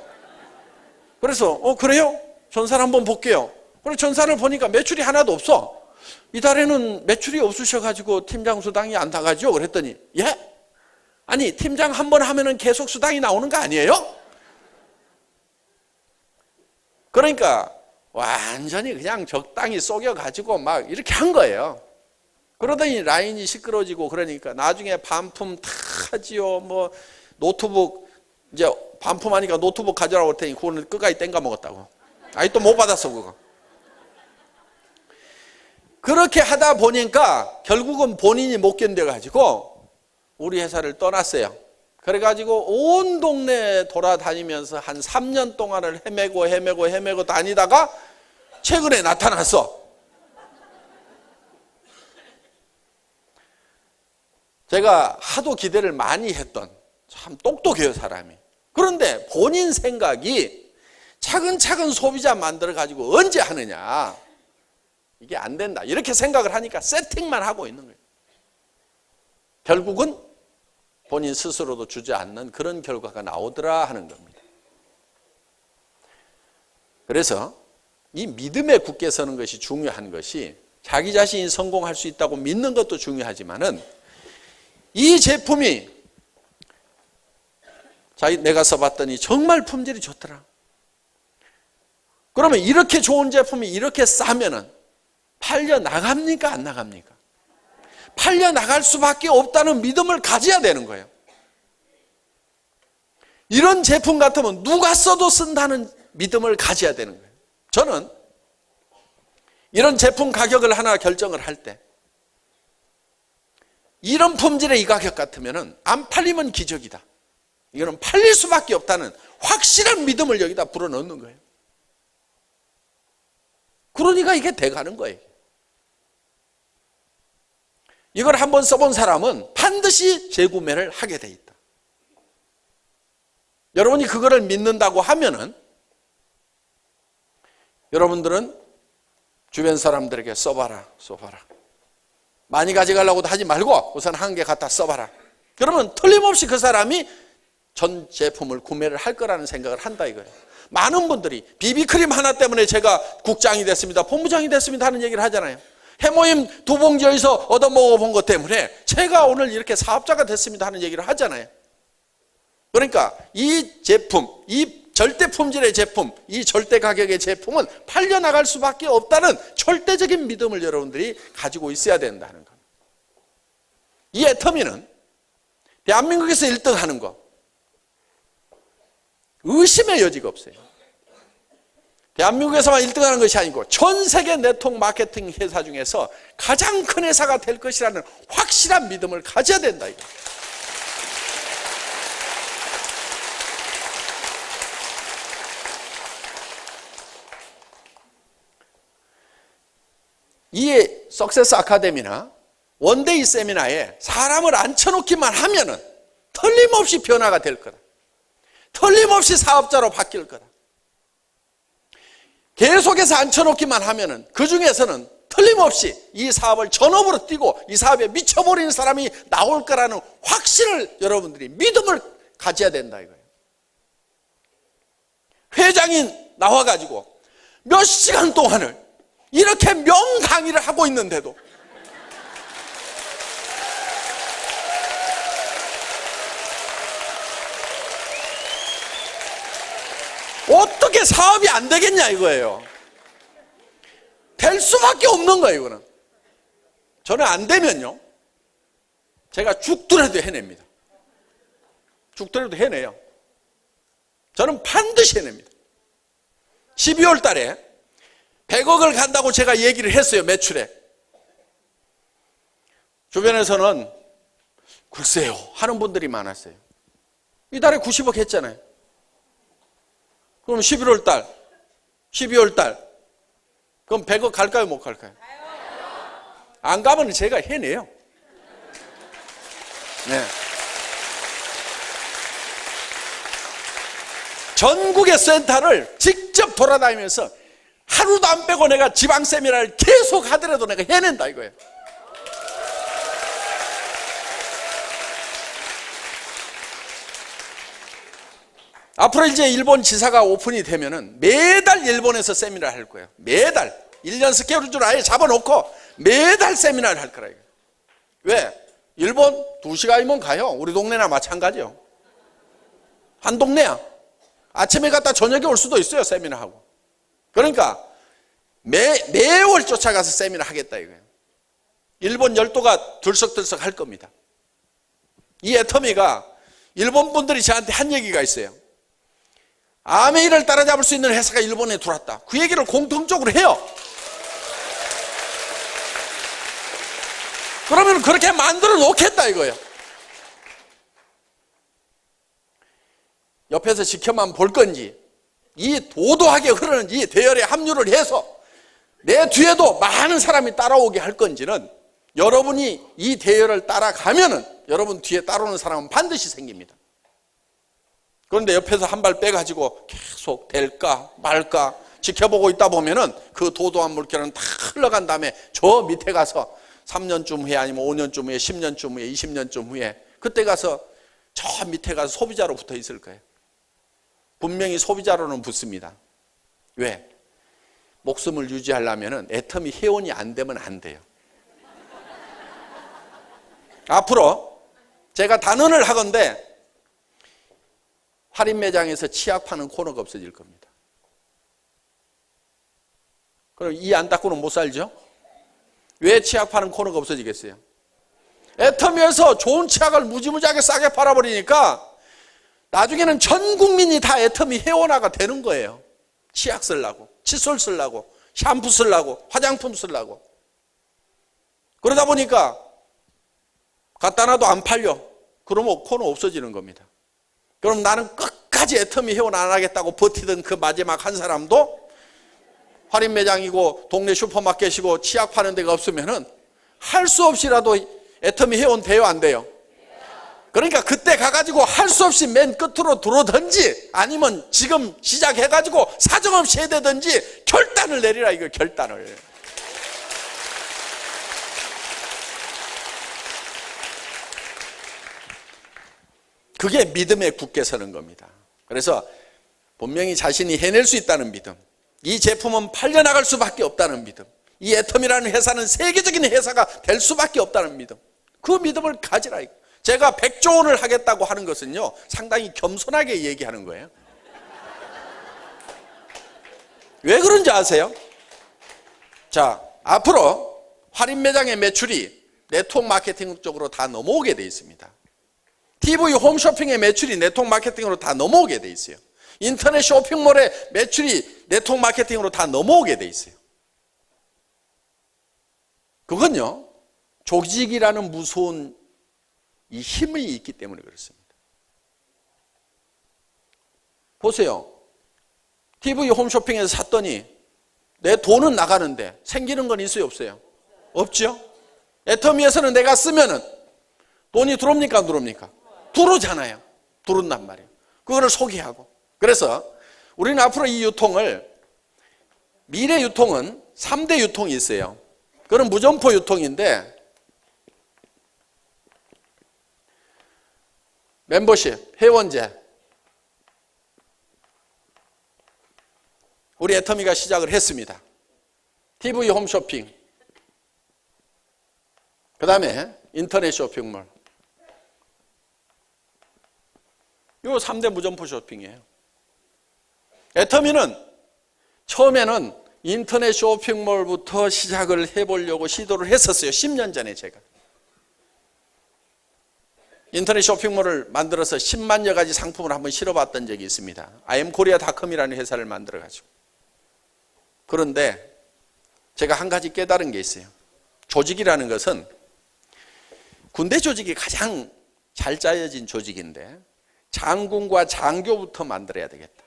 그래서 그래요? 전사를 한번 볼게요. 그래서 전사를 보니까 매출이 하나도 없어. 이달에는 매출이 없으셔가지고 팀장 수당이 안 나가죠. 그랬더니 예? 아니, 팀장 한 번 하면은 계속 수당이 나오는 거 아니에요? 그러니까 완전히 그냥 적당히 속여가지고 막 이렇게 한 거예요. 그러더니 라인이 시끄러지고 그러니까 나중에 반품 다 하지요. 뭐 노트북 이제 반품하니까 노트북 가져라고 할 테니 그거는 끝까지 땡가 먹었다고. 또 못 받았어 그거. 그렇게 하다 보니까 결국은 본인이 못 견뎌가지고 우리 회사를 떠났어요. 그래가지고 온 동네 돌아다니면서 한 3년 동안을 헤매고 다니다가 최근에 나타났어. 제가 하도 기대를 많이 했던 참 똑똑해요, 사람이. 그런데 본인 생각이 차근차근 소비자 만들어가지고 언제 하느냐, 이게 안 된다 이렇게 생각을 하니까 세팅만 하고 있는 거예요. 결국은 본인 스스로도 주저앉는 그런 결과가 나오더라 하는 겁니다. 그래서 이 믿음에 굳게 서는 것이 중요한 것이, 자기 자신이 성공할 수 있다고 믿는 것도 중요하지만은 이 제품이 내가 써봤더니 정말 품질이 좋더라. 그러면 이렇게 좋은 제품이 이렇게 싸면은 팔려 나갑니까, 안 나갑니까? 팔려 나갈 수밖에 없다는 믿음을 가져야 되는 거예요. 이런 제품 같으면 누가 써도 쓴다는 믿음을 가져야 되는 거예요. 저는 이런 제품 가격을 하나 결정을 할 때, 이런 품질의 이 가격 같으면 안 팔리면 기적이다, 이거는 팔릴 수밖에 없다는 확실한 믿음을 여기다 불어넣는 거예요. 그러니까 이게 돼가는 거예요. 이걸 한번 써본 사람은 반드시 재구매를 하게 돼 있다. 여러분이 그거를 믿는다고 하면은 여러분들은 주변 사람들에게 써봐라. 많이 가져가려고도 하지 말고 우선 한 개 갖다 써봐라. 그러면 틀림없이 그 사람이 전 제품을 구매를 할 거라는 생각을 한다 이거예요. 많은 분들이 비비크림 하나 때문에 제가 국장이 됐습니다, 본부장이 됐습니다 하는 얘기를 하잖아요. 해모임 2봉지에서 얻어먹어본 것 때문에 제가 오늘 이렇게 사업자가 됐습니다 하는 얘기를 하잖아요. 그러니까 이 제품, 이 절대 품질의 제품, 이 절대 가격의 제품은 팔려나갈 수밖에 없다는 절대적인 믿음을 여러분들이 가지고 있어야 된다는 겁니다. 이 애터미는 대한민국에서 1등 하는 거 의심의 여지가 없어요. 대한민국에서만 1등 하는 것이 아니고 전 세계 네트워크 마케팅 회사 중에서 가장 큰 회사가 될 것이라는 확실한 믿음을 가져야 된다 이거. 이 석세스 아카데미나 원데이 세미나에 사람을 앉혀놓기만 하면은 틀림없이 변화가 될 거다. 틀림없이 사업자로 바뀔 거다. 계속해서 앉혀놓기만 하면은 그 중에서는 틀림없이 이 사업을 전업으로 뛰고 이 사업에 미쳐버리는 사람이 나올 거라는 확신을 여러분들이 믿음을 가져야 된다 이거예요. 회장이 나와가지고 몇 시간 동안을 이렇게 명강의를 하고 있는데도 어떻게 사업이 안 되겠냐 이거예요. 될 수밖에 없는 거예요. 이거는 저는 안 되면요 제가 죽더라도 해냅니다. 죽더라도 해내요. 저는 반드시 해냅니다. 12월 달에 100억을 간다고 제가 얘기를 했어요. 매출에. 주변에서는 글쎄요 하는 분들이 많았어요. 이달에 90억 했잖아요. 그럼 11월 달, 12월 달 그럼 100억 갈까요 못 갈까요? 안 가면 제가 해내요. 네. 전국의 센터를 직접 돌아다니면서 하루도 안 빼고 내가 지방 세미나를 계속 하더라도 내가 해낸다 이거예요. 앞으로 이제 일본 지사가 오픈이 되면은 매달 일본에서 세미나를 할 거예요. 매달 1년 스케줄을 아예 잡아놓고 매달 세미나를 할 거라 이거예요. 왜? 일본 2시간이면 가요. 우리 동네나 마찬가지요. 한 동네야. 아침에 갔다 저녁에 올 수도 있어요. 세미나하고. 그러니까 매월 쫓아가서 세미나 하겠다 이거예요. 일본 열도가 들썩들썩 할 겁니다. 이 애터미가 일본 분들이 저한테 한 얘기가 있어요. 아메이를 따라잡을 수 있는 회사가 일본에 들어왔다. 그 얘기를 공통적으로 해요. 그러면 그렇게 만들어 놓겠다 이거예요. 옆에서 지켜만 볼 건지 이 도도하게 흐르는 이 대열에 합류를 해서 내 뒤에도 많은 사람이 따라오게 할 건지는 여러분이 이 대열을 따라가면은 여러분 뒤에 따라오는 사람은 반드시 생깁니다. 그런데 옆에서 한 발 빼가지고 계속 될까 말까 지켜보고 있다 보면은 그 도도한 물결은 다 흘러간 다음에 저 밑에 가서 3년쯤 후에 아니면 5년쯤 후에 10년쯤 후에 20년쯤 후에 그때 가서 저 밑에 가서 소비자로 붙어 있을 거예요. 분명히 소비자로는 붙습니다. 왜? 목숨을 유지하려면 애터미 회원이 안 되면 안 돼요. 앞으로 제가 단언을 하건대 할인 매장에서 치약 파는 코너가 없어질 겁니다. 그럼 이 안 닦고는 못 살죠? 왜 치약 파는 코너가 없어지겠어요? 애터미에서 좋은 치약을 무지무지하게 싸게 팔아버리니까 나중에는 전 국민이 다 애터미 회원화가 되는 거예요. 치약 쓰려고, 칫솔 쓰려고, 샴푸 쓰려고, 화장품 쓰려고. 그러다 보니까 갖다 놔도 안 팔려. 그러면 코너 없어지는 겁니다. 그럼 나는 끝까지 애터미 회원 안 하겠다고 버티던 그 마지막 한 사람도 할인 매장이고 동네 슈퍼마켓이고 치약 파는 데가 없으면은 할 수 없이라도 애터미 회원 돼요, 안 돼요? 그러니까 그때 가가지고 할 수 없이 맨 끝으로 들어오든지 아니면 지금 시작해가지고 사정없이 해야 되든지 결단을 내리라, 이거 결단을. 그게 믿음에 굳게 서는 겁니다. 그래서 분명히 자신이 해낼 수 있다는 믿음, 이 제품은 팔려나갈 수밖에 없다는 믿음, 이 애터미라는 회사는 세계적인 회사가 될 수밖에 없다는 믿음, 그 믿음을 가지라. 제가 100조 원을 하겠다고 하는 것은요, 상당히 겸손하게 얘기하는 거예요. 왜 그런지 아세요? 자, 앞으로 할인 매장의 매출이 네트워크 마케팅 쪽으로 다 넘어오게 돼 있습니다. TV 홈쇼핑의 매출이 네트워크 마케팅으로 다 넘어오게 돼 있어요. 인터넷 쇼핑몰의 매출이 네트워크 마케팅으로 다 넘어오게 돼 있어요. 그건요, 조직이라는 무서운 이 힘이 있기 때문에 그렇습니다. 보세요. TV 홈쇼핑에서 샀더니 내 돈은 나가는데 생기는 건 있어요, 없어요? 없죠? 애터미에서는 내가 쓰면은 돈이 들어옵니까, 안 들어옵니까? 들어오잖아요. 들어온단 말이에요. 그거를 소개하고. 그래서 우리는 앞으로 이 유통을, 미래 유통은 3대 유통이 있어요. 그건 무점포 유통인데, 멤버십, 회원제. 우리 애터미가 시작을 했습니다. TV 홈쇼핑, 그 다음에 인터넷 쇼핑몰. 이 3대 무점포 쇼핑이에요. 애터미는 처음에는 인터넷 쇼핑몰부터 시작을 해보려고 시도를 했었어요. 10년 전에 제가. 인터넷 쇼핑몰을 만들어서 10만여 가지 상품을 한번 실어봤던 적이 있습니다. IamKorea.com이라는 회사를 만들어가지고. 그런데 제가 한 가지 깨달은 게 있어요. 조직이라는 것은 군대 조직이 가장 잘 짜여진 조직인데 장군과 장교부터 만들어야 되겠다.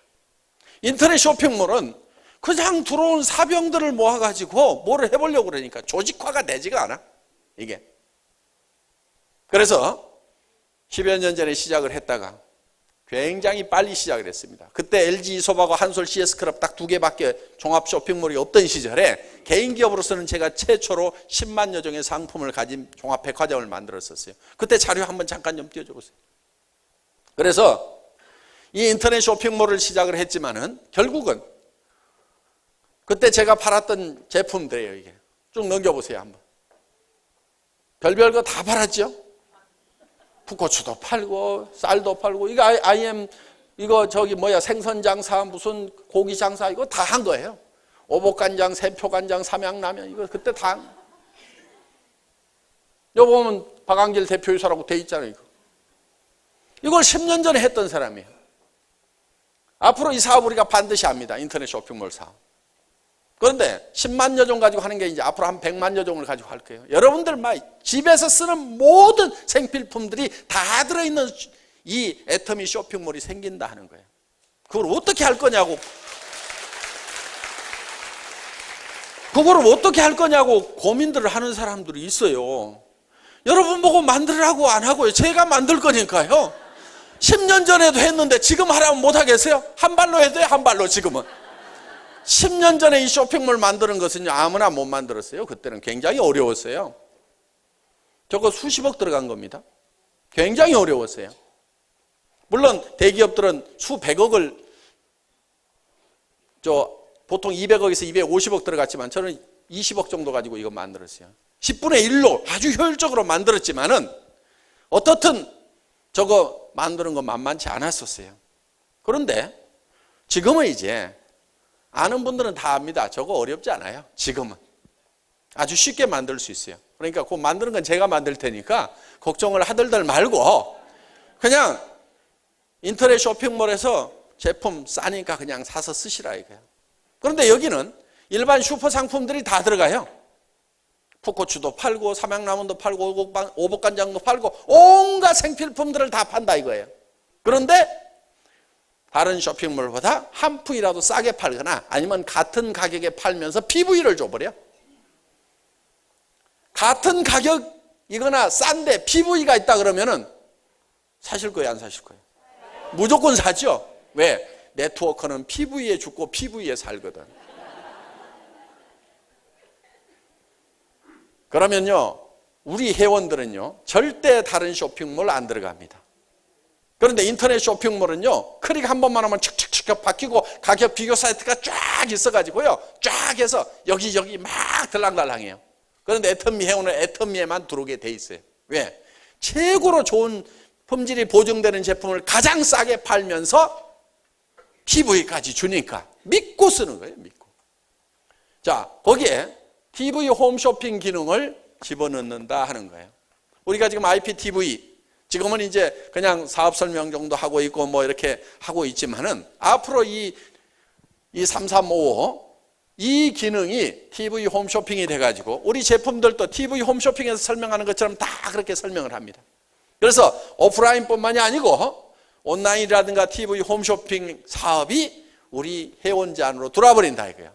인터넷 쇼핑몰은 그냥 들어온 사병들을 모아가지고 뭐를 해보려고 그러니까 조직화가 되지가 않아, 이게. 그래서 10여 년 전에 시작을 했다가 굉장히 빨리 시작을 했습니다. 그때 LG 이솝하고 한솔 CS클럽 딱 2개밖에 종합 쇼핑몰이 없던 시절에 개인 기업으로서는 제가 최초로 10만여 종의 상품을 가진 종합 백화점을 만들었었어요. 그때 자료 한번 잠깐 좀 띄워줘 보세요. 그래서 이 인터넷 쇼핑몰을 시작을 했지만은 결국은 그때 제가 팔았던 제품들이에요, 이게. 쭉 넘겨보세요, 한번. 별별 거 다 팔았죠? 풋고추도 팔고, 쌀도 팔고, 이거 생선 장사, 무슨 고기 장사, 이거 다 한 거예요. 오복간장, 샘표간장, 삼양라면, 이거 그때 다 한 거예요. 여기 보면 박한길 대표이사라고 돼 있잖아요, 이거. 이걸 10년 전에 했던 사람이에요. 앞으로 이 사업 우리가 반드시 합니다. 인터넷 쇼핑몰 사업. 그런데 10만여 종 가지고 하는 게 이제 앞으로 한 100만여 종을 가지고 할 거예요. 여러분들 집에서 쓰는 모든 생필품들이 다 들어있는 이 애터미 쇼핑몰이 생긴다 하는 거예요. 그걸 어떻게 할 거냐고. 그걸 어떻게 할 거냐고 고민들을 하는 사람들이 있어요. 여러분 보고 만들으라고 안 하고요. 제가 만들 거니까요. 10년 전에도 했는데 지금 하라면 못 하겠어요? 한 발로 해도 돼요, 한 발로 지금은. 10년 전에 이 쇼핑몰 만드는 것은요, 아무나 못 만들었어요. 그때는 굉장히 어려웠어요. 저거 수십억 들어간 겁니다. 굉장히 어려웠어요. 물론 대기업들은 수백억을 보통 200억에서 250억 들어갔지만 저는 20억 정도 가지고 이거 만들었어요. 10분의 1로 아주 효율적으로 만들었지만은 어떻든 저거 만드는 거 만만치 않았었어요. 그런데 지금은 이제 아는 분들은 다 압니다. 저거 어렵지 않아요. 지금은 아주 쉽게 만들 수 있어요. 그러니까 그 만드는 건 제가 만들 테니까 걱정을 하들들 말고 그냥 인터넷 쇼핑몰에서 제품 싸니까 그냥 사서 쓰시라 이거예요. 그런데 여기는 일반 슈퍼 상품들이 다 들어가요. 풋고추도 팔고 삼양라면도 팔고 오복간장도 팔고 온갖 생필품들을 다 판다 이거예요. 그런데 다른 쇼핑몰보다 한 푼이라도 싸게 팔거나 아니면 같은 가격에 팔면서 PV를 줘버려. 같은 가격이거나 싼데 PV가 있다 그러면은 사실 거예요, 안 사실 거예요? 무조건 사죠. 왜? 네트워크는 PV에 죽고 PV에 살거든. 그러면요, 우리 회원들은요, 절대 다른 쇼핑몰 안 들어갑니다. 그런데 인터넷 쇼핑몰은요, 클릭 한 번만 하면 칙칙칙 바뀌고 가격 비교 사이트가 쫙 있어가지고요, 쫙 해서 여기저기 막 들랑달랑해요. 그런데 애터미 회원은 애터미에만 들어오게 돼 있어요. 왜? 최고로 좋은 품질이 보증되는 제품을 가장 싸게 팔면서 PV까지 주니까 믿고 쓰는 거예요, 믿고. 자, 거기에 TV 홈쇼핑 기능을 집어넣는다 하는 거예요. 우리가 지금 IPTV, 지금은 이제 그냥 사업 설명 정도 하고 있고 뭐 이렇게 하고 있지만은 앞으로 이 3355, 이 기능이 TV 홈쇼핑이 돼가지고 우리 제품들도 TV 홈쇼핑에서 설명하는 것처럼 다 그렇게 설명을 합니다. 그래서 오프라인뿐만이 아니고 온라인이라든가 TV 홈쇼핑 사업이 우리 회원제 안으로 들어와버린다 이거예요.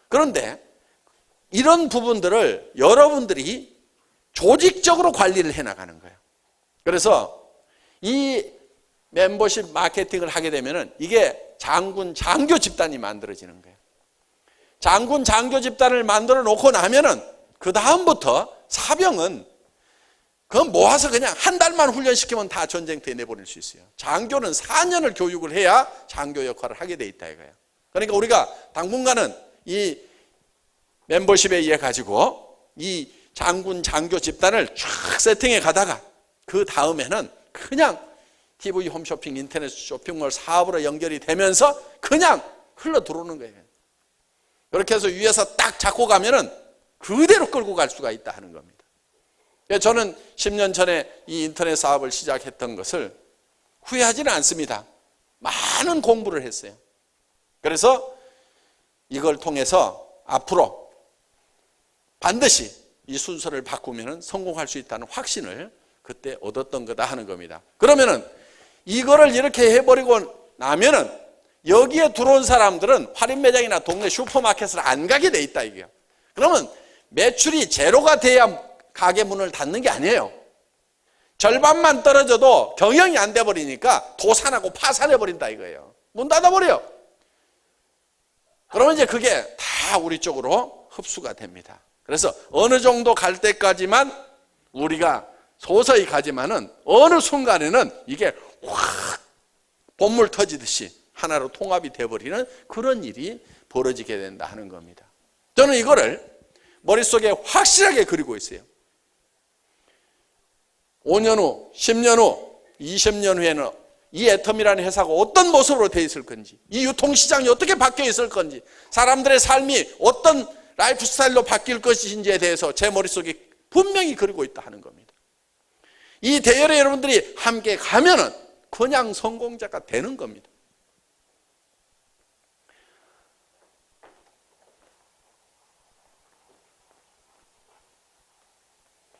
그런데 이런 부분들을 여러분들이 조직적으로 관리를 해나가는 거예요. 그래서 이 멤버십 마케팅을 하게 되면은 이게 장군 장교 집단이 만들어지는 거예요. 장군 장교 집단을 만들어 놓고 나면은 그 다음부터 사병은 그건 모아서 그냥 한 달만 훈련시키면 다 전쟁터에 내보낼 수 있어요. 장교는 4년을 교육을 해야 장교 역할을 하게 돼 있다 이거예요. 그러니까 우리가 당분간은 이 멤버십에 의해 가지고 이 장군 장교 집단을 쫙 세팅해 가다가 그 다음에는 그냥 TV 홈쇼핑 인터넷 쇼핑몰 사업으로 연결이 되면서 그냥 흘러 들어오는 거예요. 그렇게 해서 위에서 딱 잡고 가면은 그대로 끌고 갈 수가 있다 하는 겁니다. 저는 10년 전에 이 인터넷 사업을 시작했던 것을 후회하지는 않습니다. 많은 공부를 했어요. 그래서 이걸 통해서 앞으로 반드시 이 순서를 바꾸면 성공할 수 있다는 확신을 그때 얻었던 거다 하는 겁니다. 그러면은 이거를 이렇게 해버리고 나면은 여기에 들어온 사람들은 할인 매장이나 동네 슈퍼마켓을 안 가게 돼 있다 이게요. 그러면 매출이 제로가 돼야 가게 문을 닫는 게 아니에요. 절반만 떨어져도 경영이 안 돼 버리니까 도산하고 파산해 버린다 이거예요. 문 닫아버려요. 그러면 이제 그게 다 우리 쪽으로 흡수가 됩니다. 그래서 어느 정도 갈 때까지만 우리가 서서히 가지만은 어느 순간에는 이게 확 본물 터지듯이 하나로 통합이 돼버리는 그런 일이 벌어지게 된다 하는 겁니다. 저는 이거를 머릿속에 확실하게 그리고 있어요. 5년 후, 10년 후, 20년 후에는 이 애텀이라는 회사가 어떤 모습으로 돼 있을 건지, 이 유통시장이 어떻게 바뀌어 있을 건지, 사람들의 삶이 어떤 라이프 스타일로 바뀔 것인지에 대해서 제 머릿속에 분명히 그리고 있다 하는 겁니다. 이 대열에 여러분들이 함께 가면은 그냥 성공자가 되는 겁니다.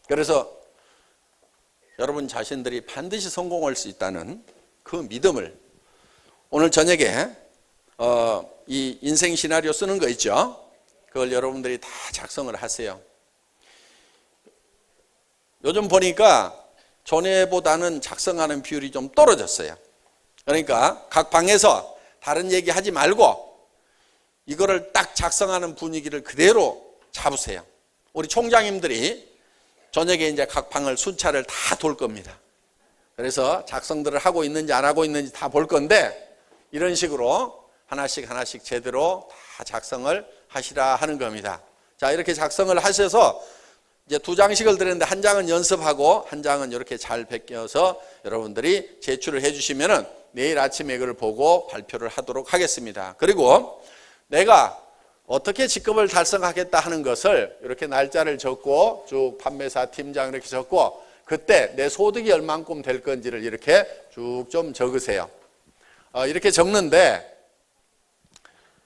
그래서 여러분 자신들이 반드시 성공할 수 있다는 그 믿음을 오늘 저녁에 이 인생 시나리오 쓰는 거 있죠? 그걸 여러분들이 다 작성을 하세요. 요즘 보니까 전에보다는 작성하는 비율이 좀 떨어졌어요. 그러니까 각 방에서 다른 얘기 하지 말고 이거를 딱 작성하는 분위기를 그대로 잡으세요. 우리 총장님들이 저녁에 이제 각 방을 순찰을 다 돌 겁니다. 그래서 작성들을 하고 있는지 안 하고 있는지 다 볼 건데 이런 식으로 하나씩 하나씩 제대로 다 작성을 하시라 하는 겁니다. 자, 이렇게 작성을 하셔서 이제 2장씩을 드렸는데 한 장은 연습하고 한 장은 이렇게 잘 베껴서 여러분들이 제출을 해주시면은 내일 아침에 이걸 보고 발표를 하도록 하겠습니다. 그리고 내가 어떻게 직급을 달성하겠다 하는 것을 이렇게 날짜를 적고 쭉 판매사 팀장 이렇게 적고 그때 내 소득이 얼만큼 될 건지를 이렇게 쭉 좀 적으세요. 이렇게 적는데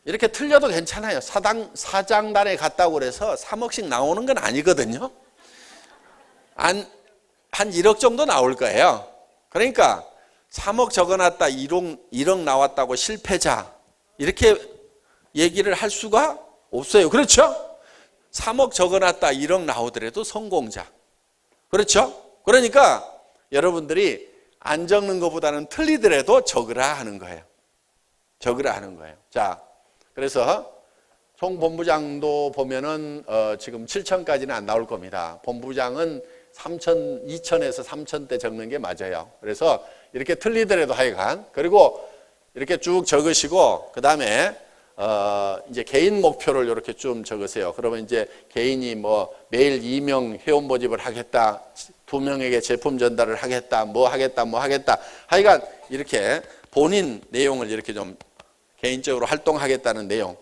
이렇게 틀려도 괜찮아요. 사장단에 갔다고 그래서 3억씩 나오는 건 아니거든요. 한 1억 정도 나올 거예요. 그러니까 3억 적어놨다 1억 나왔다고 실패자 이렇게 얘기를 할 수가 없어요. 그렇죠? 3억 적어놨다 1억 나오더라도 성공자. 그렇죠? 그러니까 여러분들이 안 적는 것보다는 틀리더라도 적으라 하는 거예요. 적으라 하는 거예요. 자, 그래서 총 본부장도 보면은 지금 7천까지는 안 나올 겁니다. 본부장은 3천, 2천에서 3천대 적는 게 맞아요. 그래서 이렇게 틀리더라도 하여간 그리고 이렇게 쭉 적으시고 그 다음에 이제 개인 목표를 이렇게 좀 적으세요. 그러면 이제 개인이 뭐 매일 2명 회원 모집을 하겠다, 2명에게 제품 전달을 하겠다, 뭐 하겠다. 하여간 이렇게 본인 내용을 이렇게 좀 개인적으로 활동하겠다는 내용.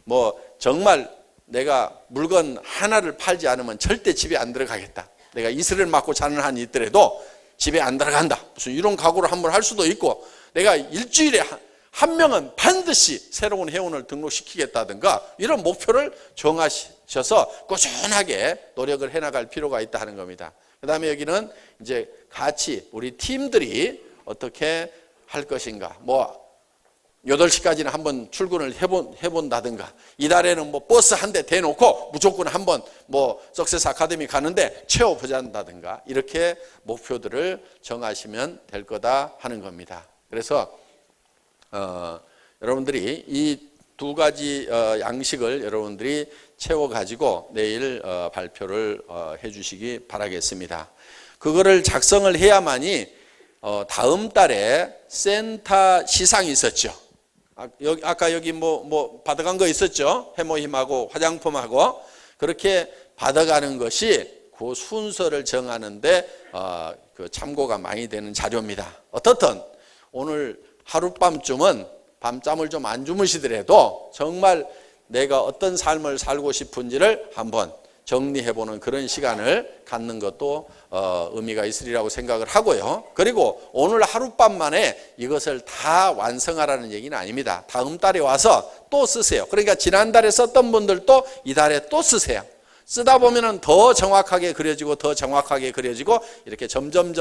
뭐 정말 내가 물건 하나를 팔지 않으면 절대 집에 안 들어가겠다. 내가 이슬을 맞고 자는 한이 있더라도 집에 안 들어간다. 무슨 이런 각오를 한번 할 수도 있고 내가 일주일에 한 명은 반드시 새로운 회원을 등록시키겠다든가 이런 목표를 정하셔서 꾸준하게 노력을 해나갈 필요가 있다 하는 겁니다. 그 다음에 여기는 이제 같이 우리 팀들이 어떻게 할 것인가. 뭐 8시까지는 한번 출근을 해본다든가 이달에는 뭐 버스 한 대 대놓고 무조건 한번 뭐 석세스 아카데미 가는데 채워보자다든가 이렇게 목표들을 정하시면 될 거다 하는 겁니다. 그래서 여러분들이 이 2가지 양식을 여러분들이 채워가지고 내일 발표를 해주시기 바라겠습니다. 그거를 작성을 해야만이 다음 달에 센터 시상이 있었죠. 아까 여기 뭐 받아간 거 있었죠. 해모힘하고 화장품하고 그렇게 받아가는 것이 그 순서를 정하는데 그 참고가 많이 되는 자료입니다. 어떻든 오늘 하룻밤쯤은 밤잠을 좀 안 주무시더라도 정말 내가 어떤 삶을 살고 싶은지를 한번 정리해보는 그런 시간을 갖는 것도 의미가 있으리라고 생각을 하고요. 그리고 오늘 하룻밤 만에 이것을 다 완성하라는 얘기는 아닙니다. 다음 달에 와서 또 쓰세요. 그러니까 지난달에 썼던 분들도 이달에 또 쓰세요. 쓰다 보면은 더 정확하게 그려지고 더 정확하게 그려지고 이렇게 점점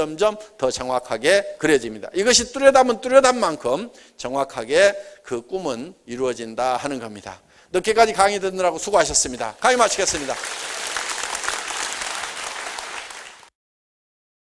더 정확하게 그려집니다. 이것이 뚜렷하면 뚜렷한 만큼 정확하게 그 꿈은 이루어진다 하는 겁니다. 늦게까지 강의 듣느라고 수고하셨습니다. 강의 마치겠습니다.